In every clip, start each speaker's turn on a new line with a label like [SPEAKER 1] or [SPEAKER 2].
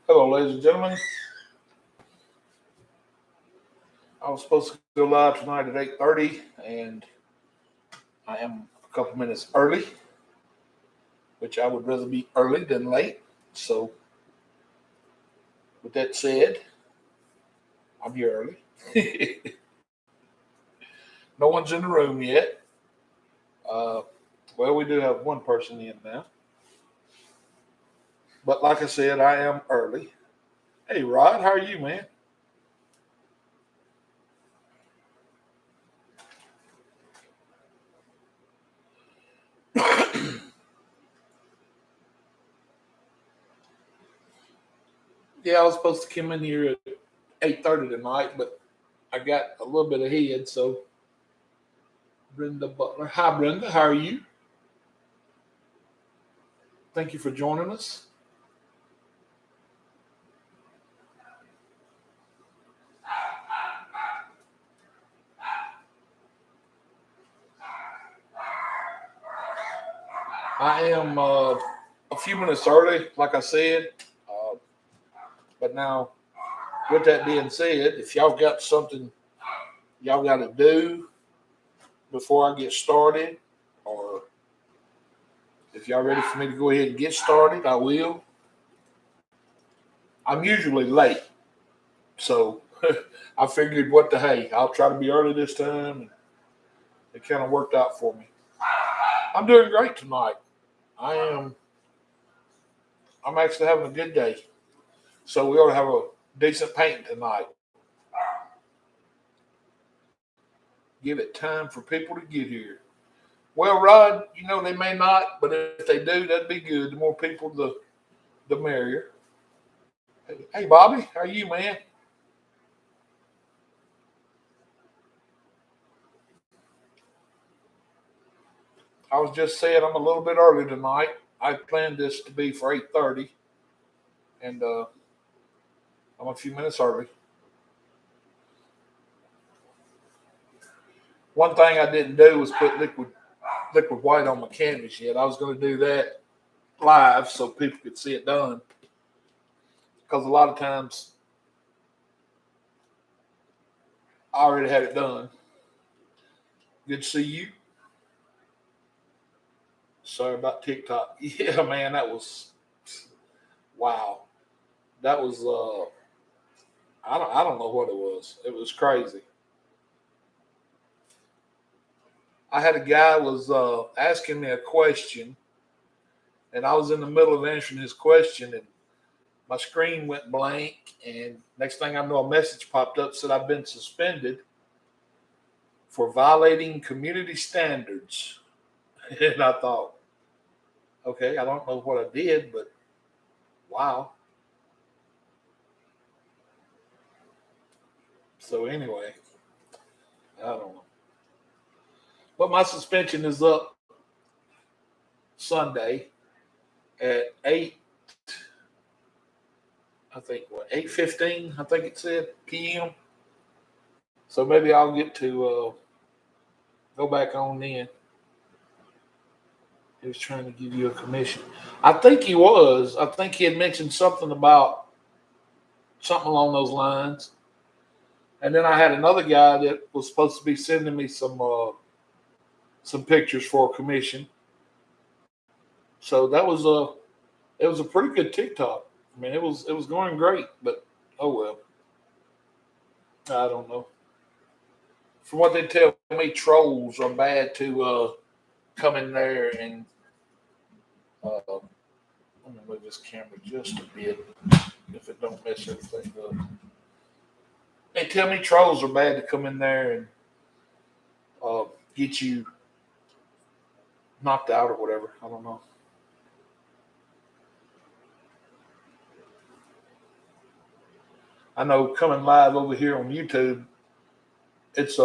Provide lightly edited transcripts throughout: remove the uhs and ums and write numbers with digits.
[SPEAKER 1] Hello, ladies and gentlemen. I was supposed to go live tonight at 8:30, and I am a couple minutes early, which I would rather be early than late. So, with that said, I'm here early. No one's in the room yet. Uh, well, we do have one person in now, but like I said, I am early. Hey, Rod, how are you, man? Yeah, I was supposed to come in here at 8:30 tonight, but I got a little bit ahead. So, Brenda Butler, hi, Brenda, how are you? Thank you for joining us. I am a few minutes early, like I said. Uh, but now, with that being said, if y'all got something y'all got to do before I get started, or if y'all ready for me to go ahead and get started, I will. I'm usually late, so I figured, what the hey, I'll try to be early this time. And it kind of worked out for me. I'm doing great tonight. I am. I'm actually having a good day. So we ought to have a decent painting tonight. Give it time for people to get here. Well, Rod, they may not, but if they do, that'd be good. The more people, the merrier. Hey, Bobby, how are you, man? I was just saying I'm a little bit early tonight. I planned this to be for 8:30, and I'm a few minutes early. One thing I didn't do was put liquid white on my canvas yet. I was going to do that live so people could see it done, because a lot of times I already had it done. Good to see you. Sorry about TikTok. Yeah, man, that was wow. That was I don't know what it was. It was crazy. I had a guy was asking me a question, and I was in the middle of answering his question, and my screen went blank. And next thing I know, a message popped up said I've been suspended for violating community standards. And I thought, okay, I don't know what I did, but wow. So anyway, I don't know. But my suspension is up Sunday at 8. I think what 8:15. I think it said p.m. So maybe I'll get to go back on then. He was trying to give you a commission. I think he was. I think he had mentioned something about something along those lines. And then I had another guy that was supposed to be sending me some pictures for a commission. So that was it was a pretty good TikTok. I mean, it was going great, but oh well. I don't know. From what they tell me, trolls are bad to come in there and let me move this camera just a bit if it don't mess everything up. They tell me trolls are bad to come in there and uh, get you knocked out or whatever. I don't know. I know coming live over here on YouTube, it's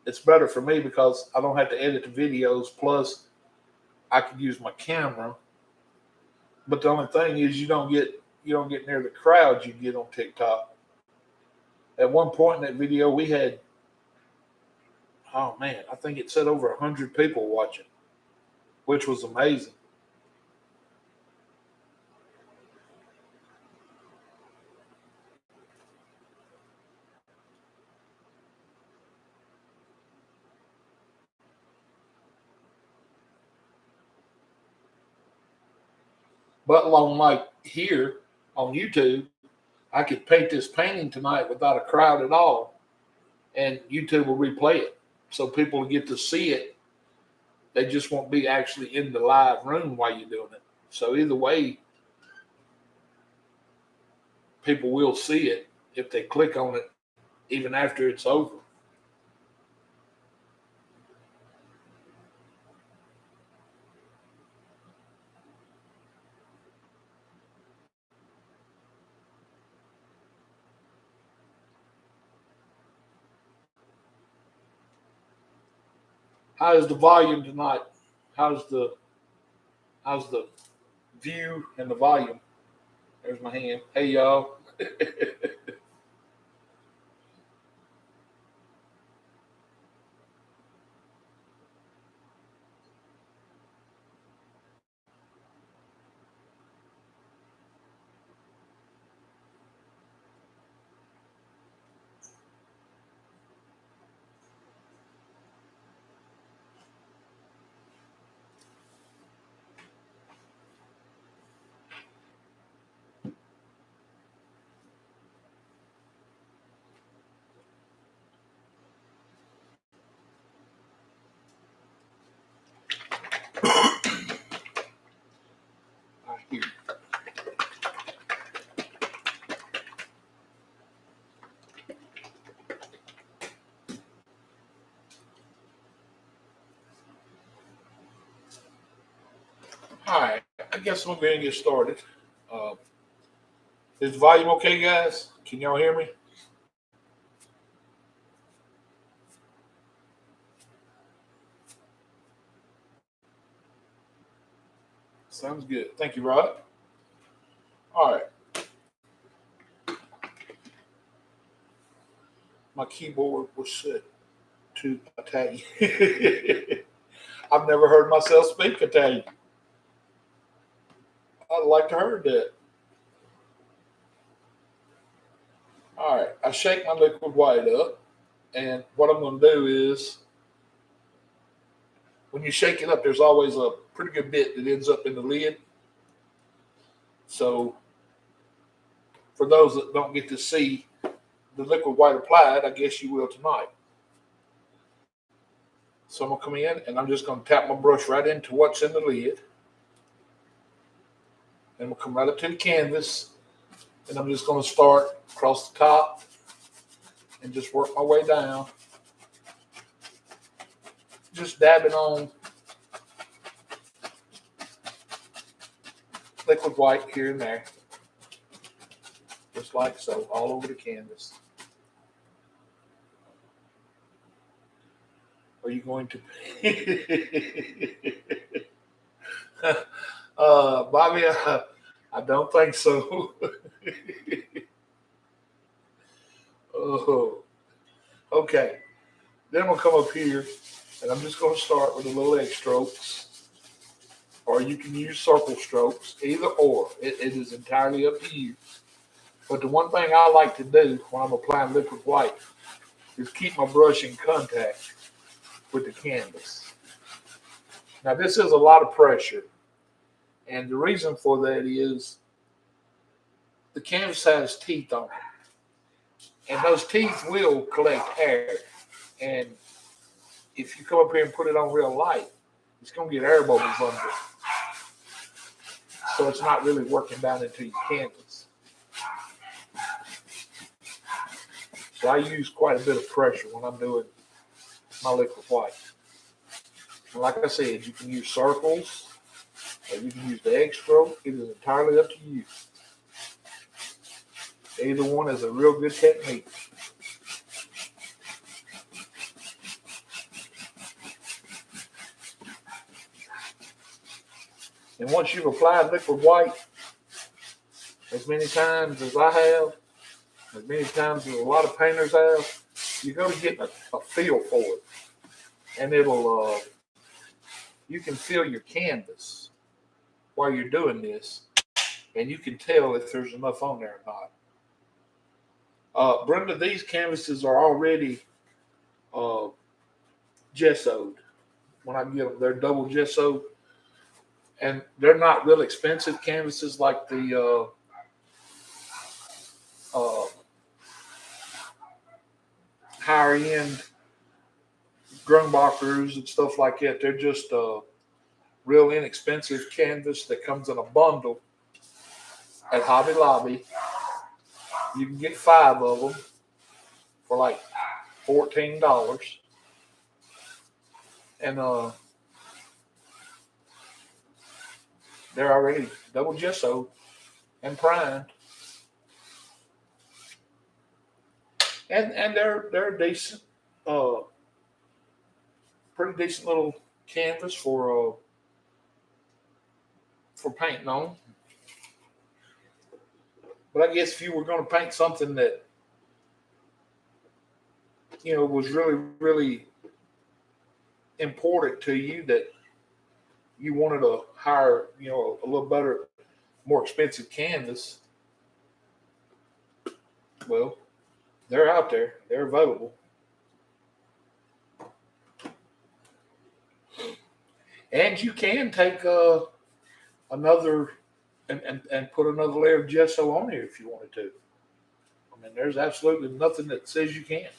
[SPEAKER 1] it's better for me because I don't have to edit the videos. Plus, I can use my camera. But the only thing is, you don't get near the crowds you get on TikTok. At one point in that video, we had, oh man, I think it said over 100 people watching, which was amazing. But along like here on YouTube, I could paint this painting tonight without a crowd at all, and YouTube will replay it. So people will get to see it. They just won't be actually in the live room while you're doing it. So either way, people will see it if they click on it, even after it's over. How's the volume tonight? How's the view and the volume? There's my hand. Hey y'all. Here. All right, I guess I'm going to get started. Uh, is the volume okay, guys? Can y'all hear me? Sounds good. Thank you, Rod. All right. My keyboard was set to Italian. I've never heard myself speak Italian. I'd like to heard that. All right. I shake my liquid white up. And what I'm going to do is, when you shake it up, there's always a pretty good bit that ends up in the lid. So for those that don't get to see the liquid white applied, I guess you will tonight. So I'm going to come in and I'm just going to tap my brush right into what's in the lid. And we'll come right up to the canvas. And I'm just going to start across the top and just work my way down. Just dabbing on liquid white here and there. Just like so, all over the canvas. Are you going to? Bobby, I don't think so. Oh, okay. Then we'll come up here, and I'm just going to start with the little egg strokes, or you can use circle strokes, either or. It is entirely up to you. But the one thing I like to do when I'm applying liquid white is keep my brush in contact with the canvas. Now, this is a lot of pressure, and the reason for that is the canvas has teeth on it, and those teeth will collect air. And if you come up here and put it on real light, it's going to get air bubbles under it. So it's not really working down into your canvas. So I use quite a bit of pressure when I'm doing my liquid white. And like I said, you can use circles or you can use the egg stroke. It is entirely up to you. Either one is a real good technique. And once you've applied liquid white as many times as I have, as many times as a lot of painters have, you're going to get a feel for it. And it'll, you can feel your canvas while you're doing this, and you can tell if there's enough on there or not. Brenda, these canvases are already gessoed. When I get them, they're double gessoed. And they're not real expensive canvases like the higher end Grunbachers and stuff like that. They're just real inexpensive canvas that comes in a bundle at Hobby Lobby. You can get 5 of them for like $14, and they're already double gesso and primed, and they're decent, pretty decent little canvas for painting on. But I guess if you were going to paint something that was really, really important to you, that you wanted to hire, a little better, more expensive canvas, well, they're out there. They're available. And you can take another and put another layer of gesso on here if you wanted to. I mean, there's absolutely nothing that says you can't.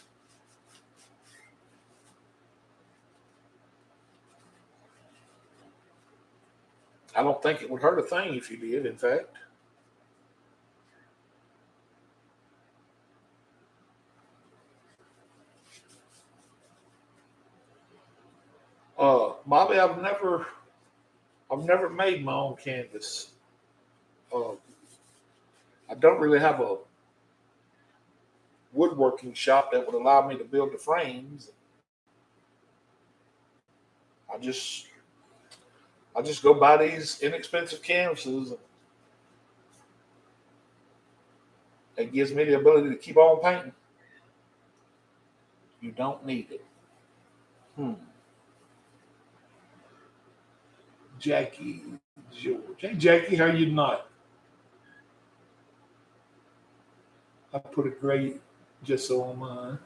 [SPEAKER 1] I don't think it would hurt a thing if you did, in fact. Bobby, I've never made my own canvas. I don't really have a woodworking shop that would allow me to build the frames. I just go buy these inexpensive canvases. It gives me the ability to keep on painting. You don't need it. Jackie George. Hey, Jackie, how you not? I put a gray gesso on mine.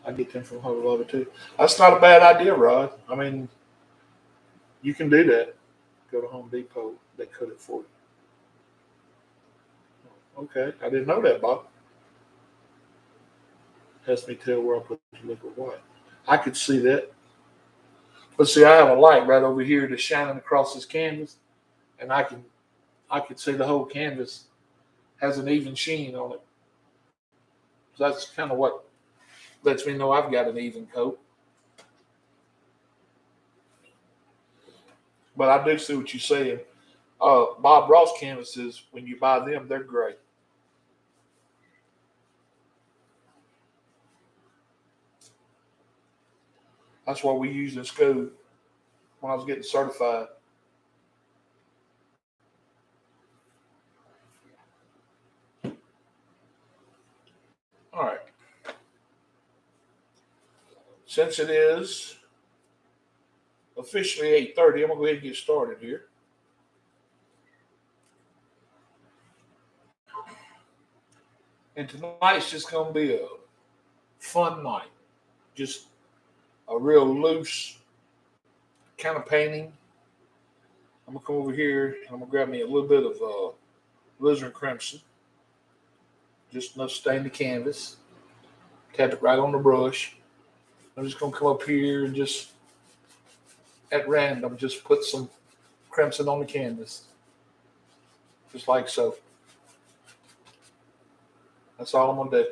[SPEAKER 1] I get them from Hobby Lobby too. That's not a bad idea, Rod. I mean, you can do that. Go to Home Depot. They cut it for you. Okay, I didn't know that, Bob. Helps me tell where I put the liquid white. I could see that. But see, I have a light right over here that's shining across this canvas, and I could see the whole canvas has an even sheen on it. So that's kind of what lets me know I've got an even coat. But I do see what you're saying. Bob Ross canvases, when you buy them, they're great. That's what we used in school when I was getting certified. All right. Since it is officially 8:30, I'm going to go ahead and get started here. And tonight's just going to be a fun night. Just a real loose kind of painting. I'm going to come over here and I'm going to grab me a little bit of alizarin crimson. Just enough to stain the canvas. Tap it right on the brush. I'm just going to come up here and just at random just put some crimson on the canvas. Just like so. That's all I'm going to do.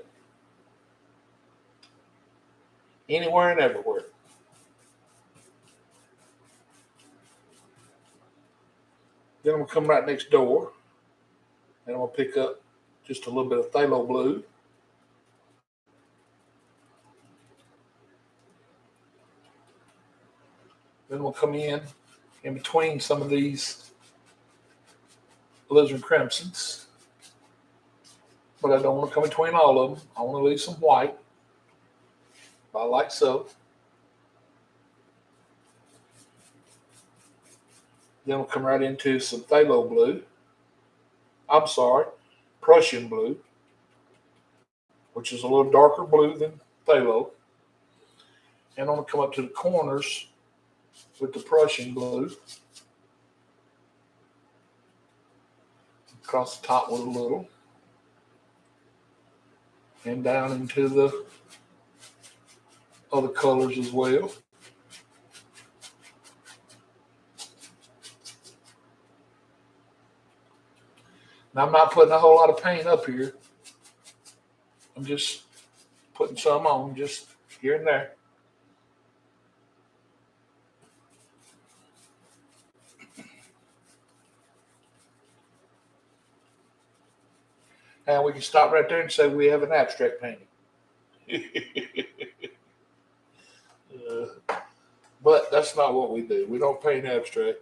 [SPEAKER 1] Anywhere and everywhere. Then I'm going to come right next door. And I'm going to pick up just a little bit of phthalo blue. Then we'll come in between some of these alizarin crimsons. But I don't want to come between all of them. I want to leave some white. About like so. Then we'll come right into some phthalo blue. I'm sorry, Prussian blue, which is a little darker blue than phthalo. And I'm going to come up to the corners with the Prussian blue. across the top with a little, and down into the other colors as well. Now I'm not putting a whole lot of paint up here. I'm just putting some on just here and there. And we can stop right there and say we have an abstract painting. But that's not what we do. We don't paint abstract.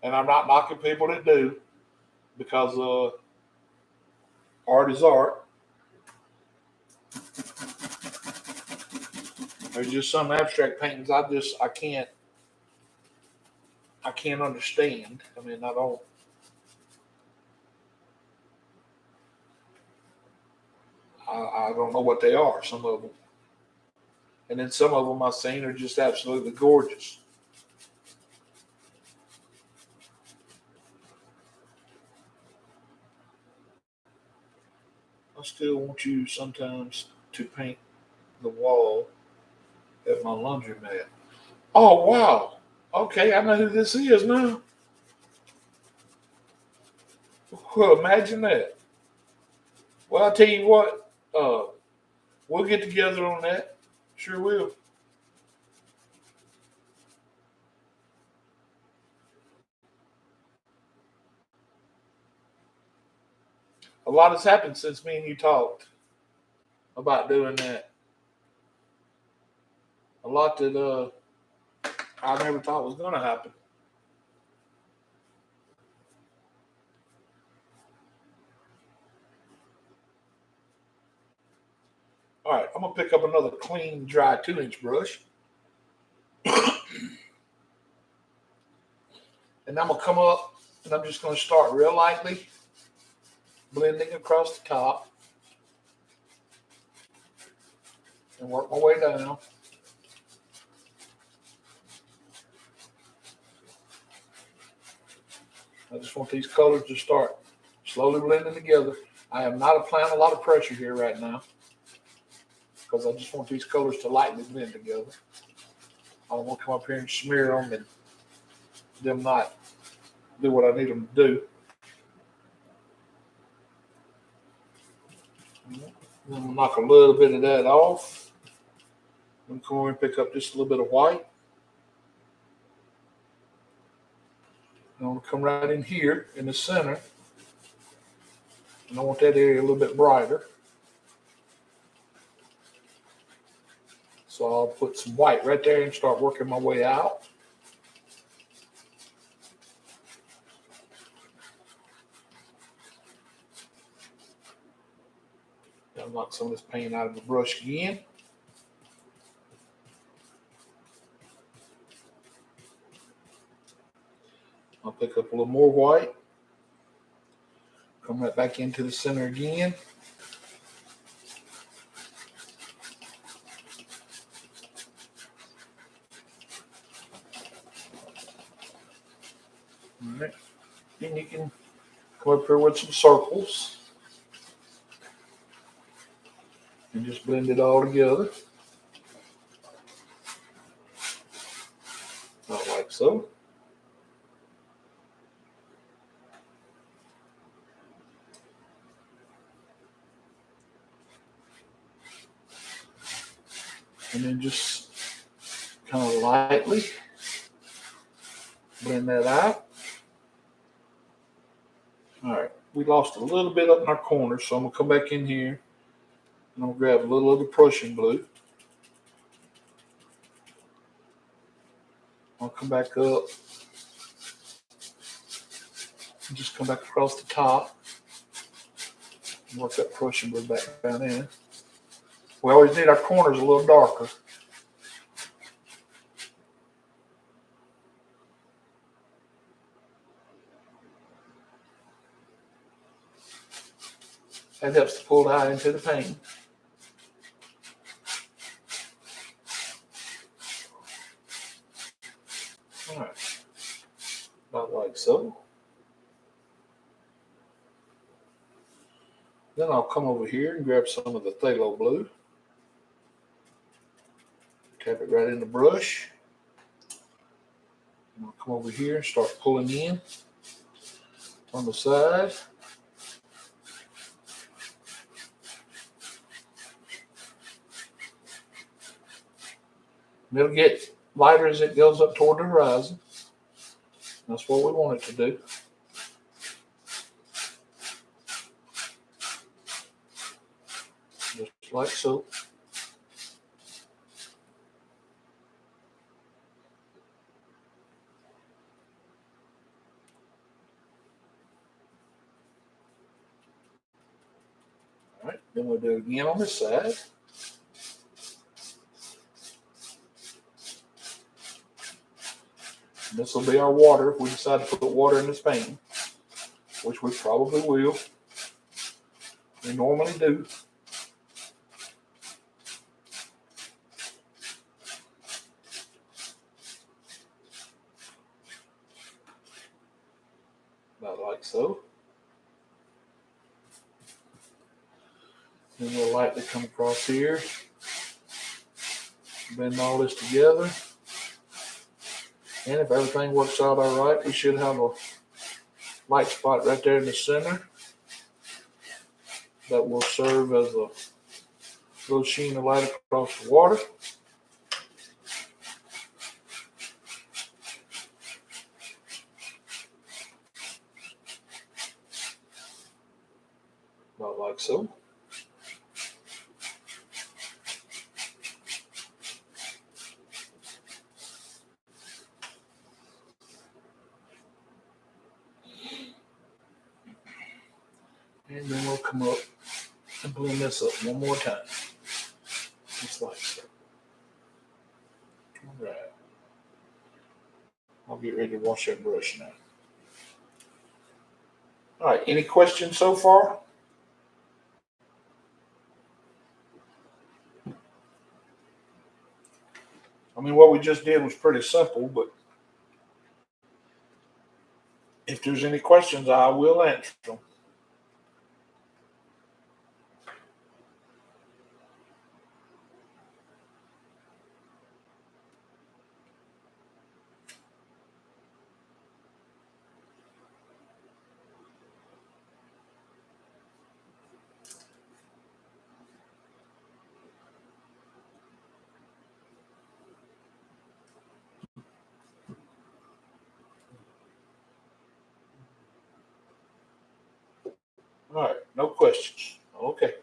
[SPEAKER 1] And I'm not knocking people that do, because art is art. There's just some abstract paintings I can't understand. I mean, I don't know what they are, some of them. And then some of them I've seen are just absolutely gorgeous. I still want you sometimes to paint the wall at my laundromat. Oh, wow. Okay, I know who this is now. Well, imagine that. Well, I'll tell you what, we'll get together on that. Sure will. A lot has happened since me and you talked about doing that. A lot that I never thought was going to happen. All right, I'm going to pick up another clean, dry 2-inch brush. And I'm going to come up and I'm just going to start real lightly blending across the top and work my way down. I just want these colors to start slowly blending together. I am not applying a lot of pressure here right now because I just want these colors to lightly blend together. I don't want to come up here and smear them and them not do what I need them to do. I'm going to knock a little bit of that off. I'm going to come over and pick up just a little bit of white. I'm going to come right in here in the center. And I want that area a little bit brighter. So I'll put some white right there and start working my way out. I'll knock some of this paint out of the brush again. I'll pick up a little more white. Come right back into the center again. All right. Then you can come up here with some circles and just blend it all together. Not like so. And then just kind of lightly blend that out. All right, we lost a little bit up in our corner, so I'm going to come back in here and I'm going to grab a little of the Prussian blue. I'll come back up and just come back across the top and work that Prussian blue back down in. We always need our corners a little darker. That helps to pull the eye into the paint. All right, about like like so. Then I'll come over here and grab some of the phthalo blue. Tap it right in the brush. And I'll come over here and start pulling in on the side. And it'll get lighter as it goes up toward the horizon. That's what we want it to do. Just like so. All right, then we'll do it again on this side. And this will be our water if we decide to put water in this pan, which we probably will. We normally do. About like so. Then we'll lightly come across here. Blend all this together. And if everything works out all right, we should have a light spot right there in the center that will serve as a little sheen of light across the water. About like so. And then we'll come up and blend this up one more time. Just like so. All right. I'll get ready to wash that brush now. All right, any questions so far? I mean, what we just did was pretty simple, but if there's any questions, I will answer them. All right, no questions. Okay.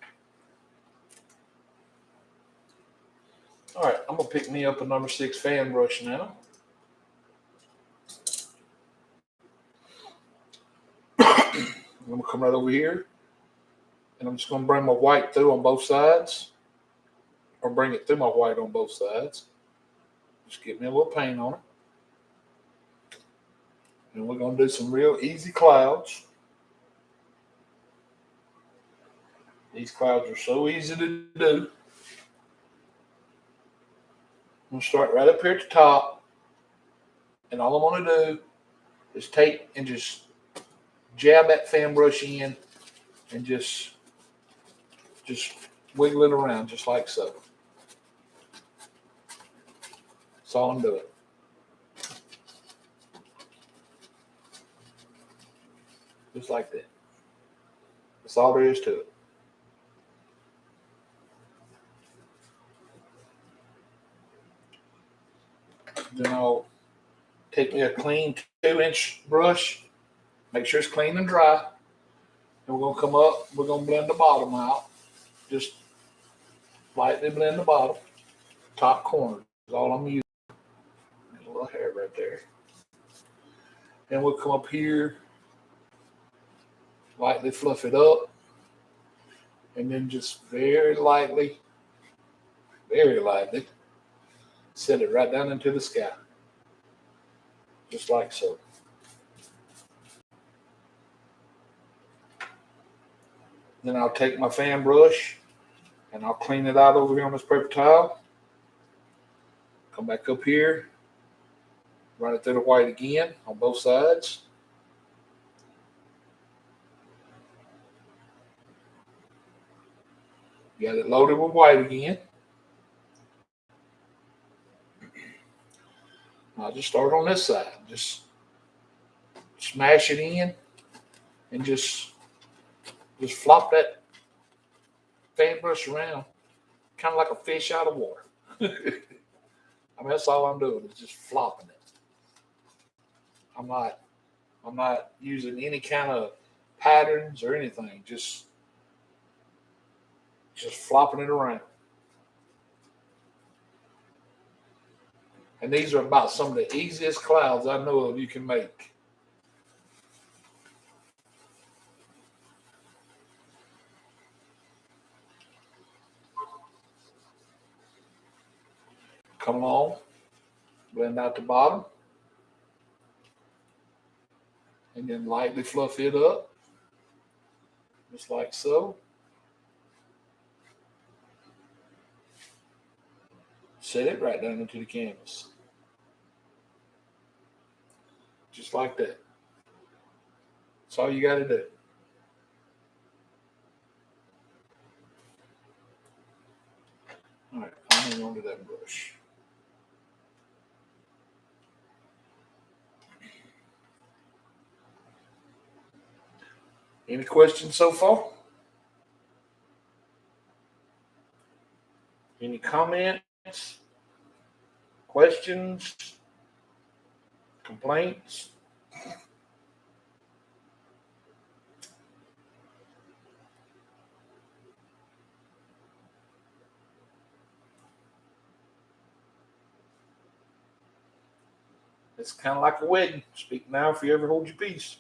[SPEAKER 1] All right, I'm gonna pick me up a number 6 fan brush now. I'm gonna come right over here, and I'm just gonna bring my white through on both sides, or bring it through my white on both sides. Just give me a little paint on it. And we're gonna do some real easy clouds. These clouds are so easy to do. I'm gonna start right up here at the top, and all I'm gonna do is take and just jab that fan brush in, and just wiggle it around just like so. That's all I'm doing. Just like that. That's all there is to it. Then I'll take me a clean 2-inch brush, make sure it's clean and dry. And we're gonna come up, we're gonna blend the bottom out. Just lightly blend the bottom. Top corner is all I'm using. A little hair right there. Then we'll come up here, lightly fluff it up, and then just very lightly, set it right down into the sky. Just like so. Then I'll take my fan brush and I'll clean it out over here on this paper towel. Come back up here, run it through the white again on both sides. Got it loaded with white again. I'll just start on this side. Just smash it in and just flop that fan brush around, kind of like a fish out of water. I mean, that's all I'm doing is just flopping it. I'm not using any kind of patterns or anything. Just flopping it around. And these are about some of the easiest clouds I know of you can make. Come along, blend out the bottom, and then lightly fluff it up, just like so. Set it right down into the canvas. Just like that. That's all you got to do. All right, I'm hang on to that brush. Any questions so far? Any comments? Questions? Complaints? It's kind of like a wedding. Speak now if you ever hold your peace.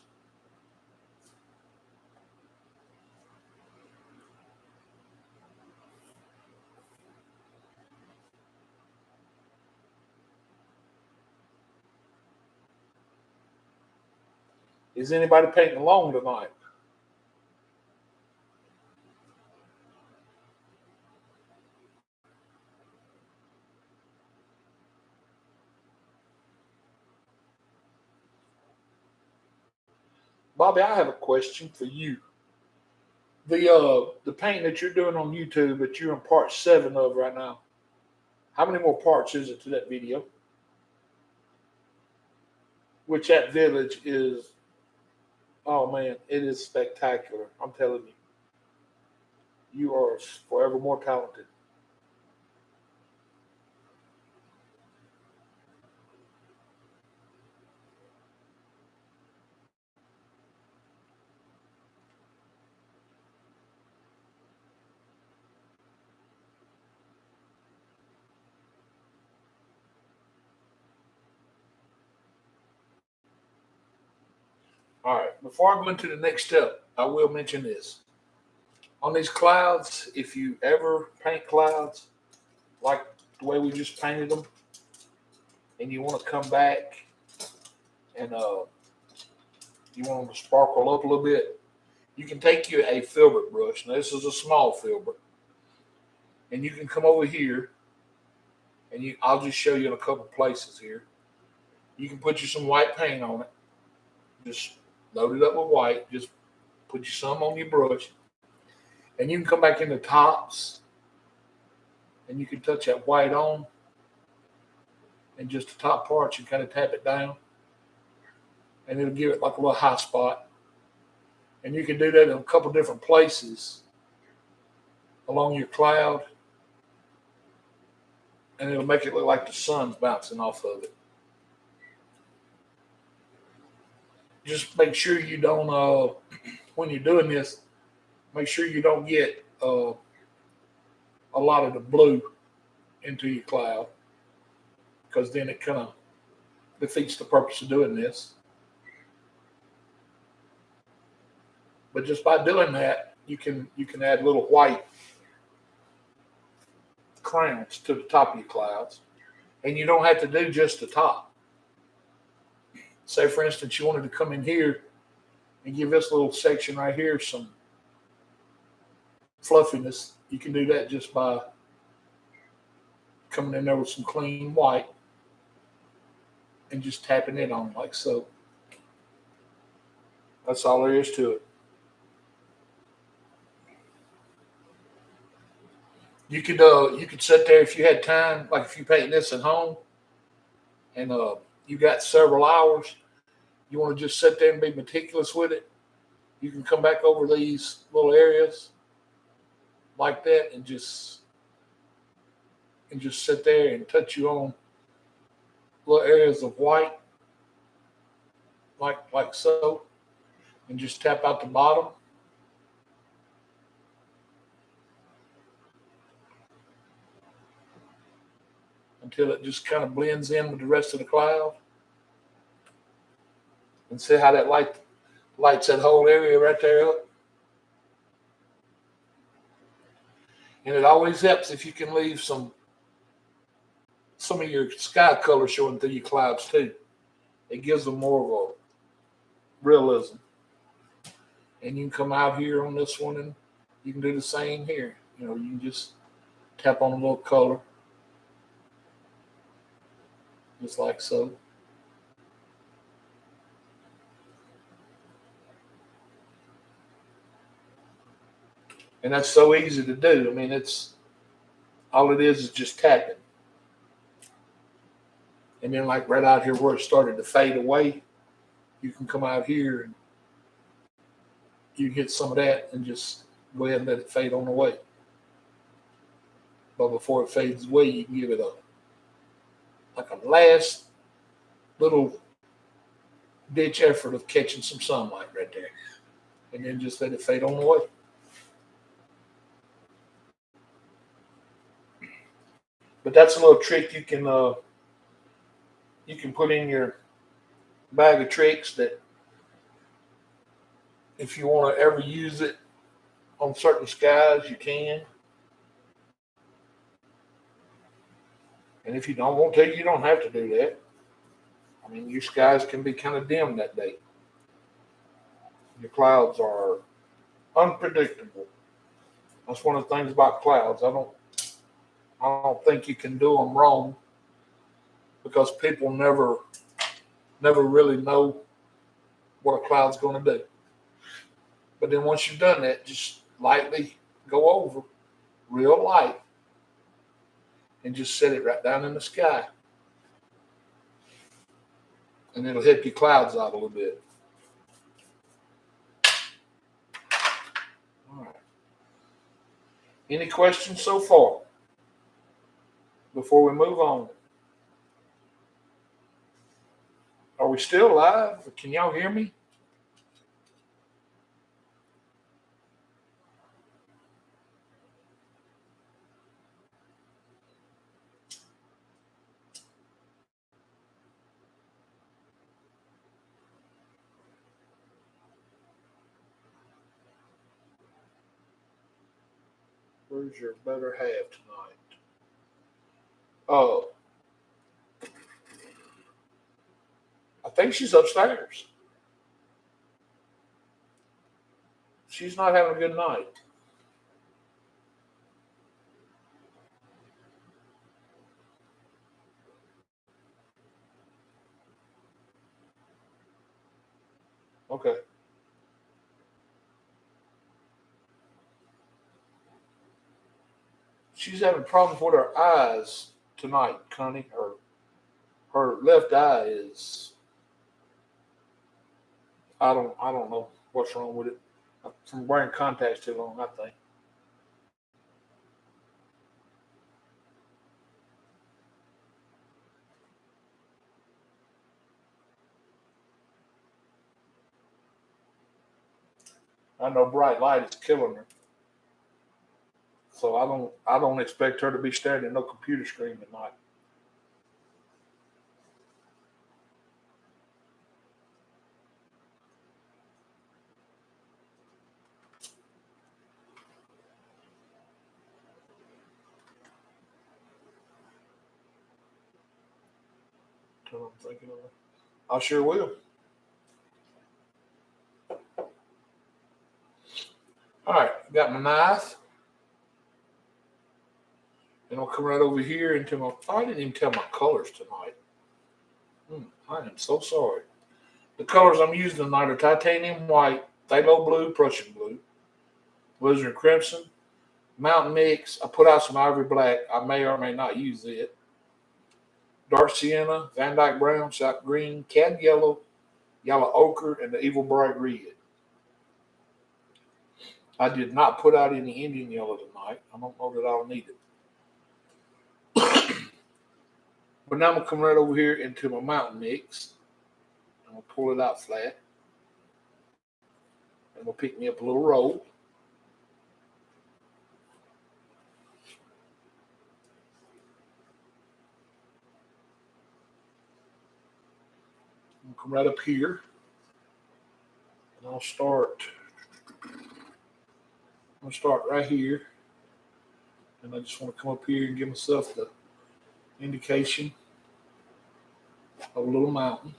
[SPEAKER 1] Is anybody painting along tonight? Bobby, I have a question for you. The painting that you're doing on YouTube that you're in part 7 of right now, how many more parts is it to that video? Which that village is, oh man, it is spectacular. I'm telling you. You are forever more talented. All right, before I go into the next step, I will mention this. On these clouds, if you ever paint clouds like the way we just painted them, and you want to come back and you want them to sparkle up a little bit, you can take you a filbert brush. Now this is a small filbert, and you can come over here, and I'll just show you in a couple places here. You can put you some white paint on it. Just load it up with white. Just put you some on your brush, and you can come back in the tops, and you can touch that white on, and just the top parts, you kind of tap it down, and it'll give it like a little high spot. And you can do that in a couple different places along your cloud, and it'll make it look like the sun's bouncing off of it. Just make sure you don't, when you're doing this, make sure you don't get a lot of the blue into your cloud, because then it kind of defeats the purpose of doing this. But just by doing that, you can add little white crowns to the top of your clouds, and you don't have to do just the top. Say, for instance, you wanted to come in here and give this little section right here some fluffiness. You can do that just by coming in there with some clean white and just tapping it on like so. That's all there is to it. You could sit there if you had time, like if you paint this at home, and you got several hours. You want to just sit there and be meticulous with it. You can come back over these little areas like that and just sit there and touch you on little areas of white, like so, and just tap out the bottom until it just kind of blends in with the rest of the cloud. And see how that lights that whole area right there up. And it always helps if you can leave some of your sky color showing through your clouds too. It gives them more of a realism. And you can come out here on this one and you can do the same here. You know, you can just tap on a little color, just like so. And that's so easy to do. I mean, it's all it is just tapping. And then like right out here where it started to fade away, you can come out here and you get some of that and just go ahead and let it fade on away. But before it fades away, you can give it a last little ditch effort of catching some sunlight right there. And then just let it fade on away. But that's a little trick you can put in your bag of tricks that if you want to ever use it on certain skies, you can. And if you don't want to, you don't have to do that. I mean, your skies can be kind of dim that day. Your clouds are unpredictable. That's one of the things about clouds. I don't think you can do them wrong because people never really know what a cloud's going to do. But then once you've done that, just lightly go over, real light, and just set it right down in the sky. And it'll help your clouds out a little bit. All right. Any questions so far before we move on? Are we still live? Can y'all hear me? Where's your better half tonight? Oh, I think she's upstairs. She's not having a good night. Okay. She's having problems with her eyes tonight, Connie. Her left eye is I don't know what's wrong with it. From wearing contacts too long, I think. I know bright light is killing her. So I don't expect her to be staring at no computer screen tonight. Until I'm thinking of it. I sure will. All right, got my knife. And I'll come right over here into my. Oh, I didn't even tell my colors tonight. I am so sorry. The colors I'm using tonight are titanium white, phthalo blue, Prussian blue, alizarin crimson, Mountain Mix. I put out some Ivory Black. I may or may not use it. Dark Sienna, Van Dyke Brown, Sap Green, Cad Yellow, Yellow Ochre, and the Evil Bright Red. I did not put out any Indian Yellow tonight. I don't know that I'll need it. But now I'm going to come right over here into my Mountain Mix. I'm going to pull it out flat. I'm going to pick me up a little roll. I'm going to come right up here. And I'll start right here. And I just want to come up here and give myself the indication of a little mountain.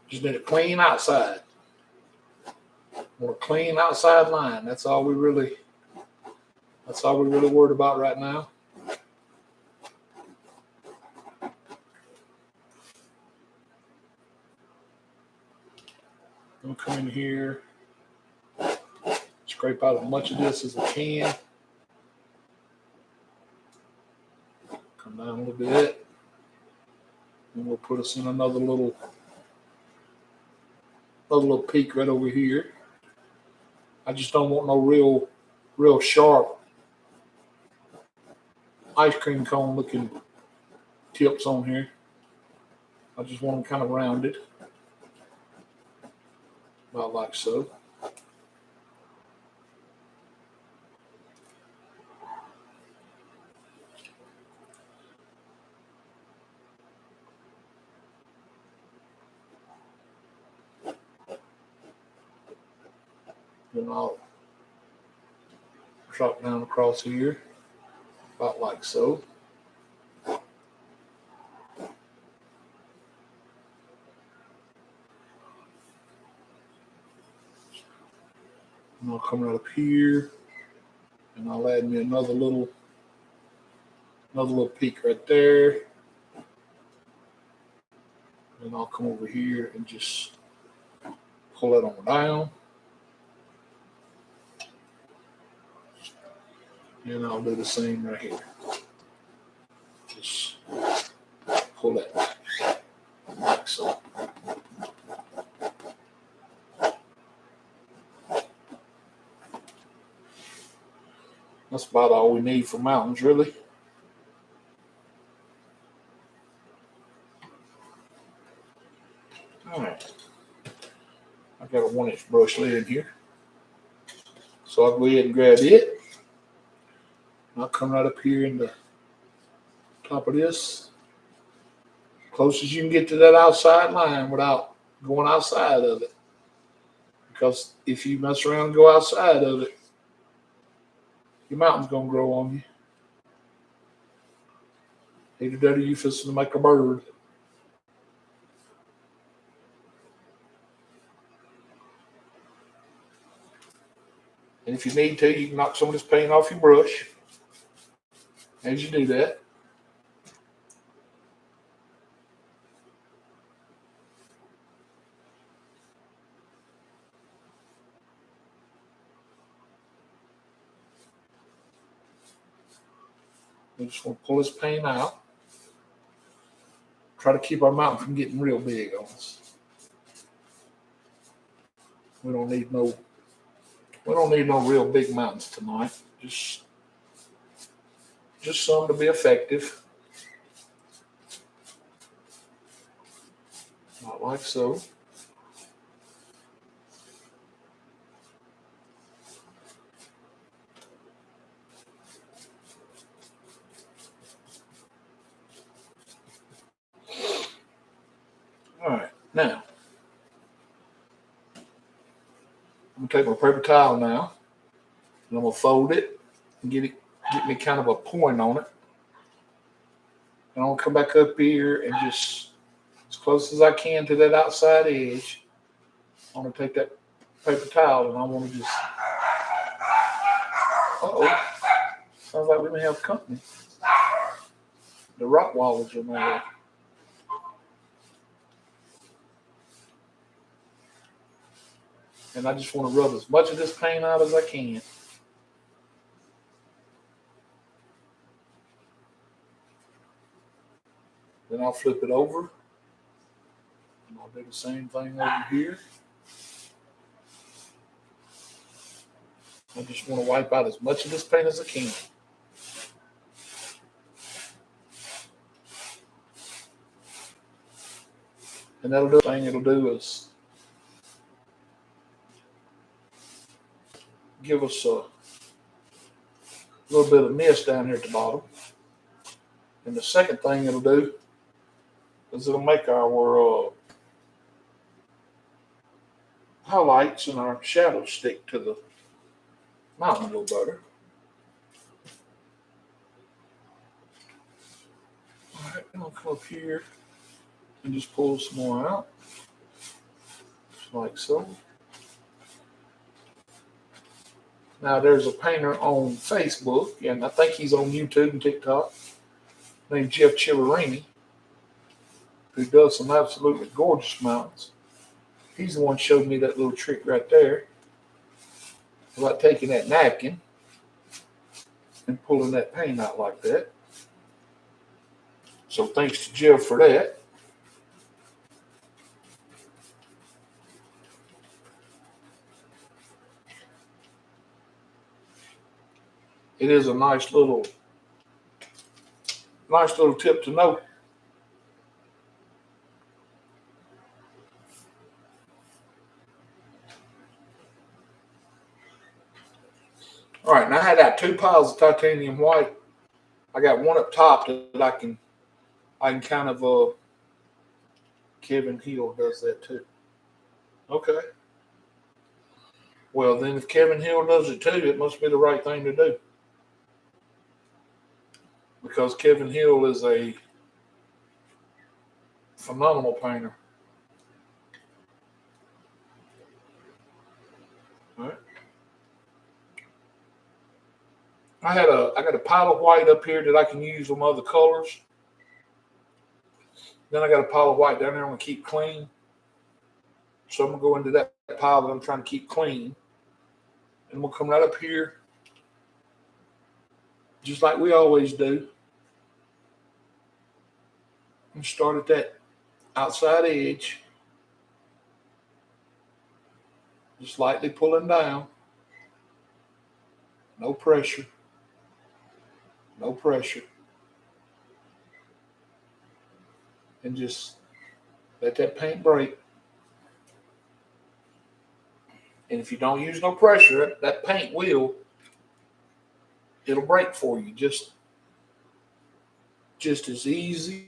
[SPEAKER 1] Just need a clean outside. Want a clean outside line. That's all we really worried about right now. I'm gonna come in here, scrape out as much of this as I can. Come down a little bit. And we'll put us in another little peak right over here. I just don't want no real sharp ice cream cone looking tips on here. I just want them kind of rounded, about like so. Then I'll drop down across here, about like so. And I'll come right up here, and I'll add me another little peak right there. And I'll come over here and just pull that on down. And I'll do the same right here. Just pull that back like so. That's about all we need for mountains, really. All right. I got a 1-inch brush lid in here. So I'll go ahead and grab it. I'll come right up here in the top of this, close as you can get to that outside line without going outside of it. Because if you mess around and go outside of it, your mountain's going to grow on you. Either that or you fixing to make a bird. And if you need to, you can knock some of this paint off your brush as you do that. We just want to pull this paint out. Try to keep our mountain from getting real big on us. We don't need no real big mountains tonight. Just some to be effective. Not like so. All right, now I'm gonna take my paper towel now, and I'm gonna fold it and get me kind of a point on it. And I'm going to come back up here and just as close as I can to that outside edge. I'm going to take that paper towel and I want to just, sounds like we may have company. The Rottweilers are mad. And I just want to rub as much of this paint out as I can. Then I'll flip it over. And I'll do the same thing over here. I just want to wipe out as much of this paint as I can. And that'll do the thing it'll do is give us a little bit of mist down here at the bottom. And the second thing it'll do is it'll make our highlights and our shadows stick to the mountain a little better. All right, I'm gonna come up here and just pull some more out, just like so. Now there's a painter on Facebook, and I think he's on YouTube and TikTok, named Jeff Chivarini, who does some absolutely gorgeous mountains. He's the one who showed me that little trick right there about taking that napkin and pulling that paint out like that. So thanks to Jeff for that. It is a nice little tip to know. All right, now I got two piles of titanium white. I got one up top that I can kind of Kevin Hill does that too. Okay. Well, then if Kevin Hill does it too, it must be the right thing to do. Because Kevin Hill is a phenomenal painter. All right. I got a pile of white up here that I can use on other colors. Then I got a pile of white down there I'm going to keep clean. So I'm going to go into that pile that I'm trying to keep clean. And we'll come right up here, just like we always do. And start at that outside edge. Just lightly pulling down. No pressure. No pressure. And just let that paint break. And if you don't use no pressure, that paint it'll break for you just as easy.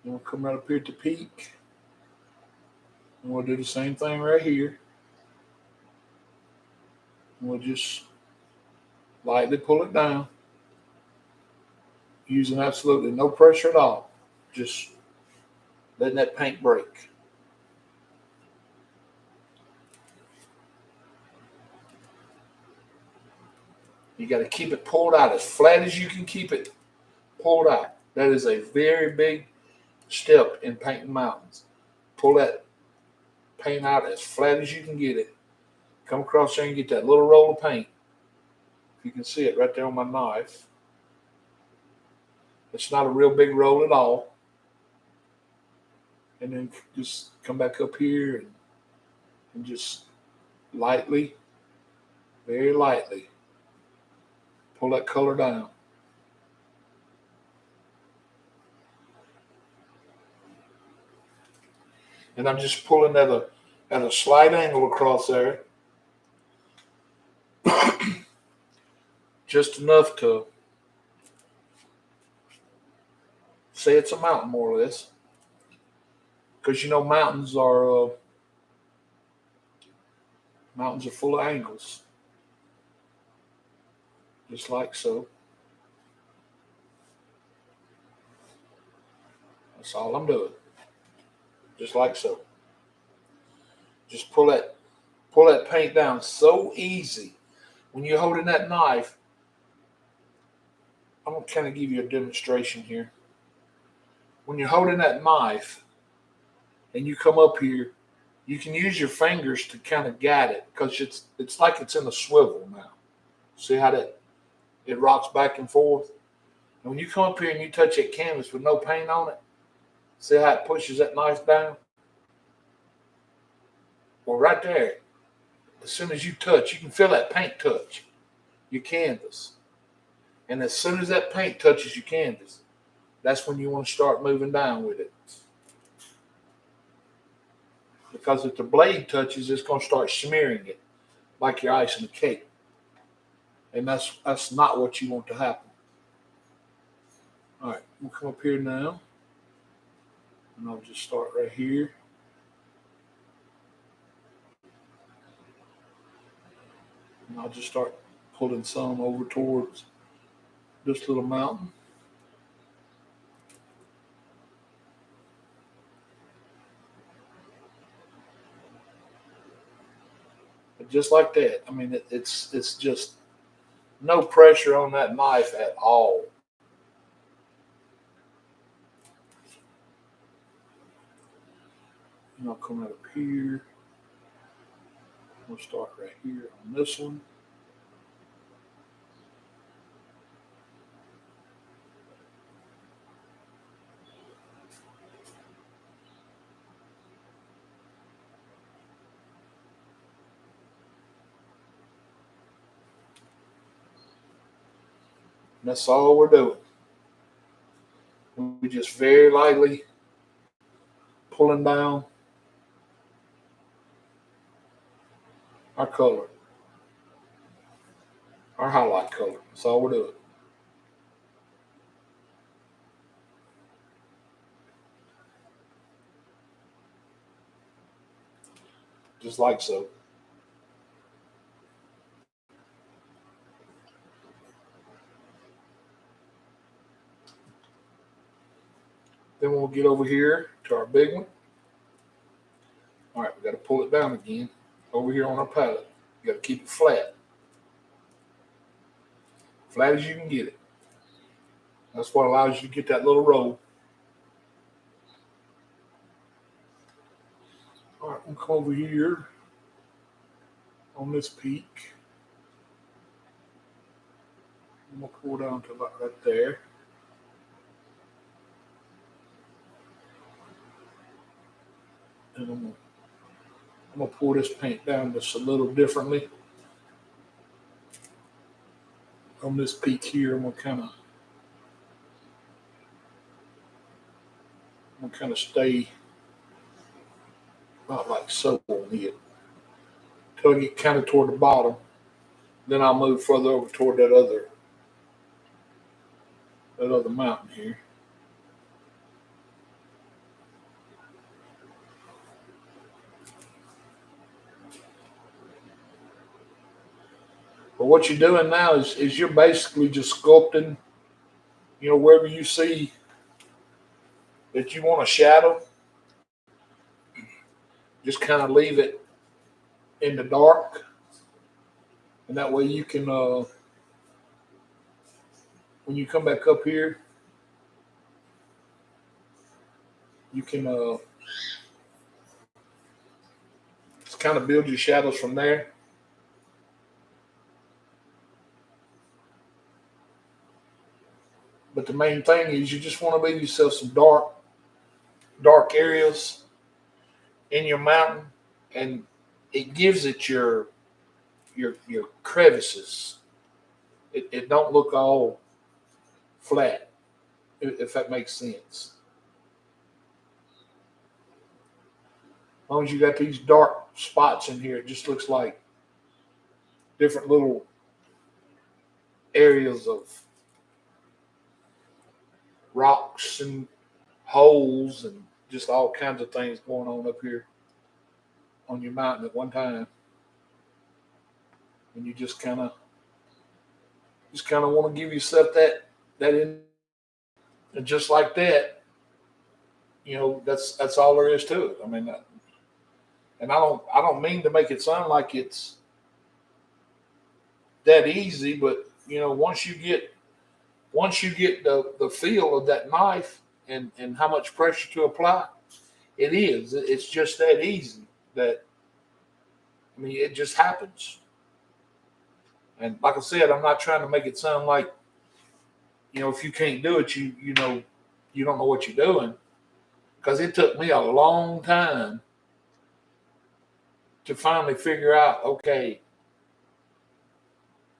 [SPEAKER 1] And we'll come right up here at the peak. And we'll do the same thing right here. And we'll just lightly pull it down. Using absolutely no pressure at all. Just letting that paint break. You got to keep it pulled out as flat as you can keep it pulled out. That is a very big step in painting mountains. Pull that paint out as flat as you can get it. Come across there and get that little roll of paint. You can see it right there on my knife. It's not a real big roll at all. And then just come back up here and just lightly, very lightly, pull that color down. And I'm just pulling at a slight angle across there. Just enough to say it's a mountain, more or less. Because mountains are full of angles. Just like so. That's all I'm doing. Just like so. Just pull that paint down so easy. When you're holding that knife, I'm gonna kind of give you a demonstration here. When you're holding that knife and you come up here, you can use your fingers to kind of guide it because it's like it's in a swivel now. See how that it rocks back and forth? And when you come up here and you touch that canvas with no paint on it, see how it pushes that knife down? Well, right there, as soon as you touch, you can feel that paint touch your canvas. And as soon as that paint touches your canvas, that's when you want to start moving down with it. Because if the blade touches, it's going to start smearing it like you're icing a cake. And that's not what you want to happen. All right, we'll come up here now. And I'll just start right here. And I'll just start pulling some over towards this little mountain. But just like that. I mean, it's just no pressure on that knife at all. And I'll come out up here. We'll start right here on this one. And that's all we're doing. We just very lightly pulling down our color, our highlight color. That's all we're doing. Just like so. Then we'll get over here to our big one. All right, we got to pull it down again over here on our palette. You got to keep it flat. Flat as you can get it. That's what allows you to get that little roll. All right, we'll come over here on this peak. I'm going to pull down to about right there. And I'm going to pour this paint down just a little differently. On this peak here, I'm going to kind of stay about like so on it until I get kind of toward the bottom. Then I'll move further over toward that other mountain here. But what you're doing now is you're basically just sculpting, wherever you see that you want a shadow, just kind of leave it in the dark. And that way you can, when you come back up here, you can just kind of build your shadows from there. But the main thing is you just want to leave yourself some dark areas in your mountain, and it gives it your crevices. It don't look all flat, if that makes sense. As long as you got these dark spots in here, it just looks like different little areas of rocks and holes and just all kinds of things going on up here on your mountain at one time. And you just kind of want to give yourself that in, and just like that, that's all there is to it. I mean, and I don't mean to make it sound like it's that easy, but once you get the feel of that knife and how much pressure to apply, it is. It's just that easy. That I mean, it just happens. And like I said, I'm not trying to make it sound like if you can't do it, you don't know what you're doing. Because it took me a long time to finally figure out. Okay,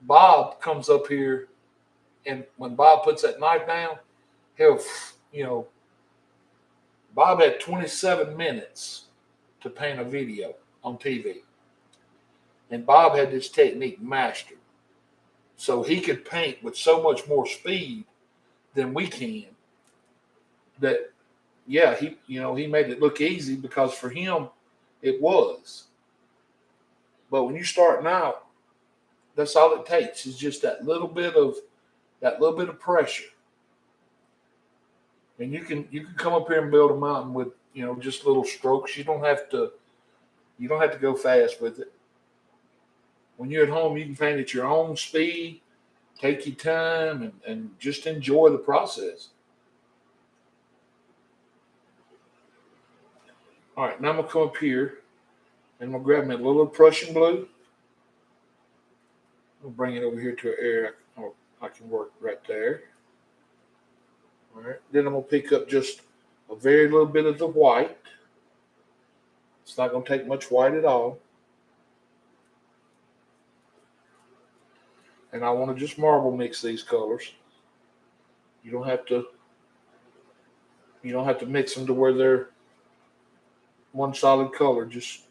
[SPEAKER 1] Bob comes up here, and when Bob puts that knife down, he'll you know Bob had 27 minutes to paint a video on TV, and Bob had this technique mastered, so he could paint with so much more speed than we can. That yeah, he made it look easy because for him it was. But when you're starting out, that's all it takes is just that little bit of pressure, and you can come up here and build a mountain with just little strokes. You don't have to go fast with it. When you're at home, you can paint at your own speed, take your time, and just enjoy the process. All right, now I'm gonna come up here and I'm gonna grab me a little Prussian blue. I'll bring it over here to an area I can work right there. All right. Then I'm gonna pick up just a very little bit of the white. It's not gonna take much white at all. And I want to just marble mix these colors. You don't have to mix them to where they're one solid color. Just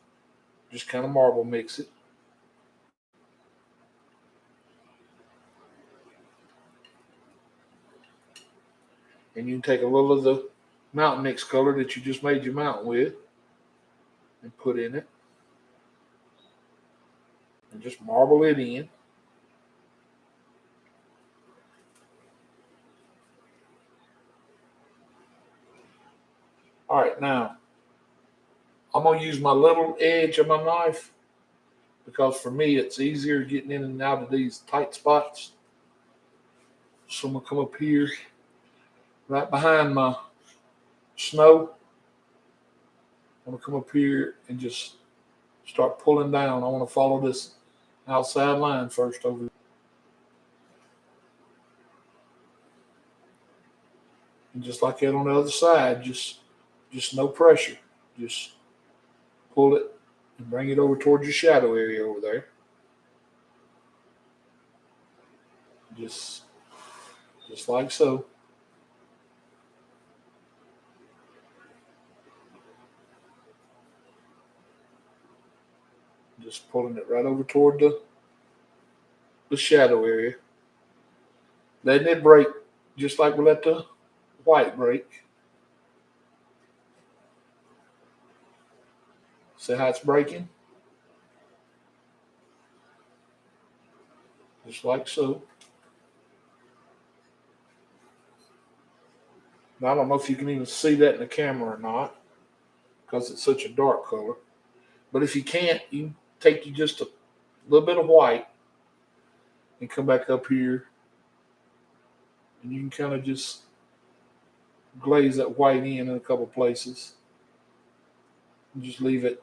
[SPEAKER 1] kind of marble mix it. And you can take a little of the mountain mix color that you just made your mountain with and put in it. And just marble it in. All right, now I'm going to use my little edge of my knife because for me it's easier getting in and out of these tight spots. So I'm going to come up here right behind my snow. I'm going to come up here and just start pulling down. I want to follow this outside line first over. And just like that on the other side, just no pressure. Just pull it and bring it over towards your shadow area over there. Just like so. Just pulling it right over toward the shadow area. Letting it break just like we let the white break. See how it's breaking? Just like so. Now, I don't know if you can even see that in the camera or not because it's such a dark color. But if you can't, you take you just a little bit of white and come back up here. And you can kind of just glaze that white in a couple places. And just leave it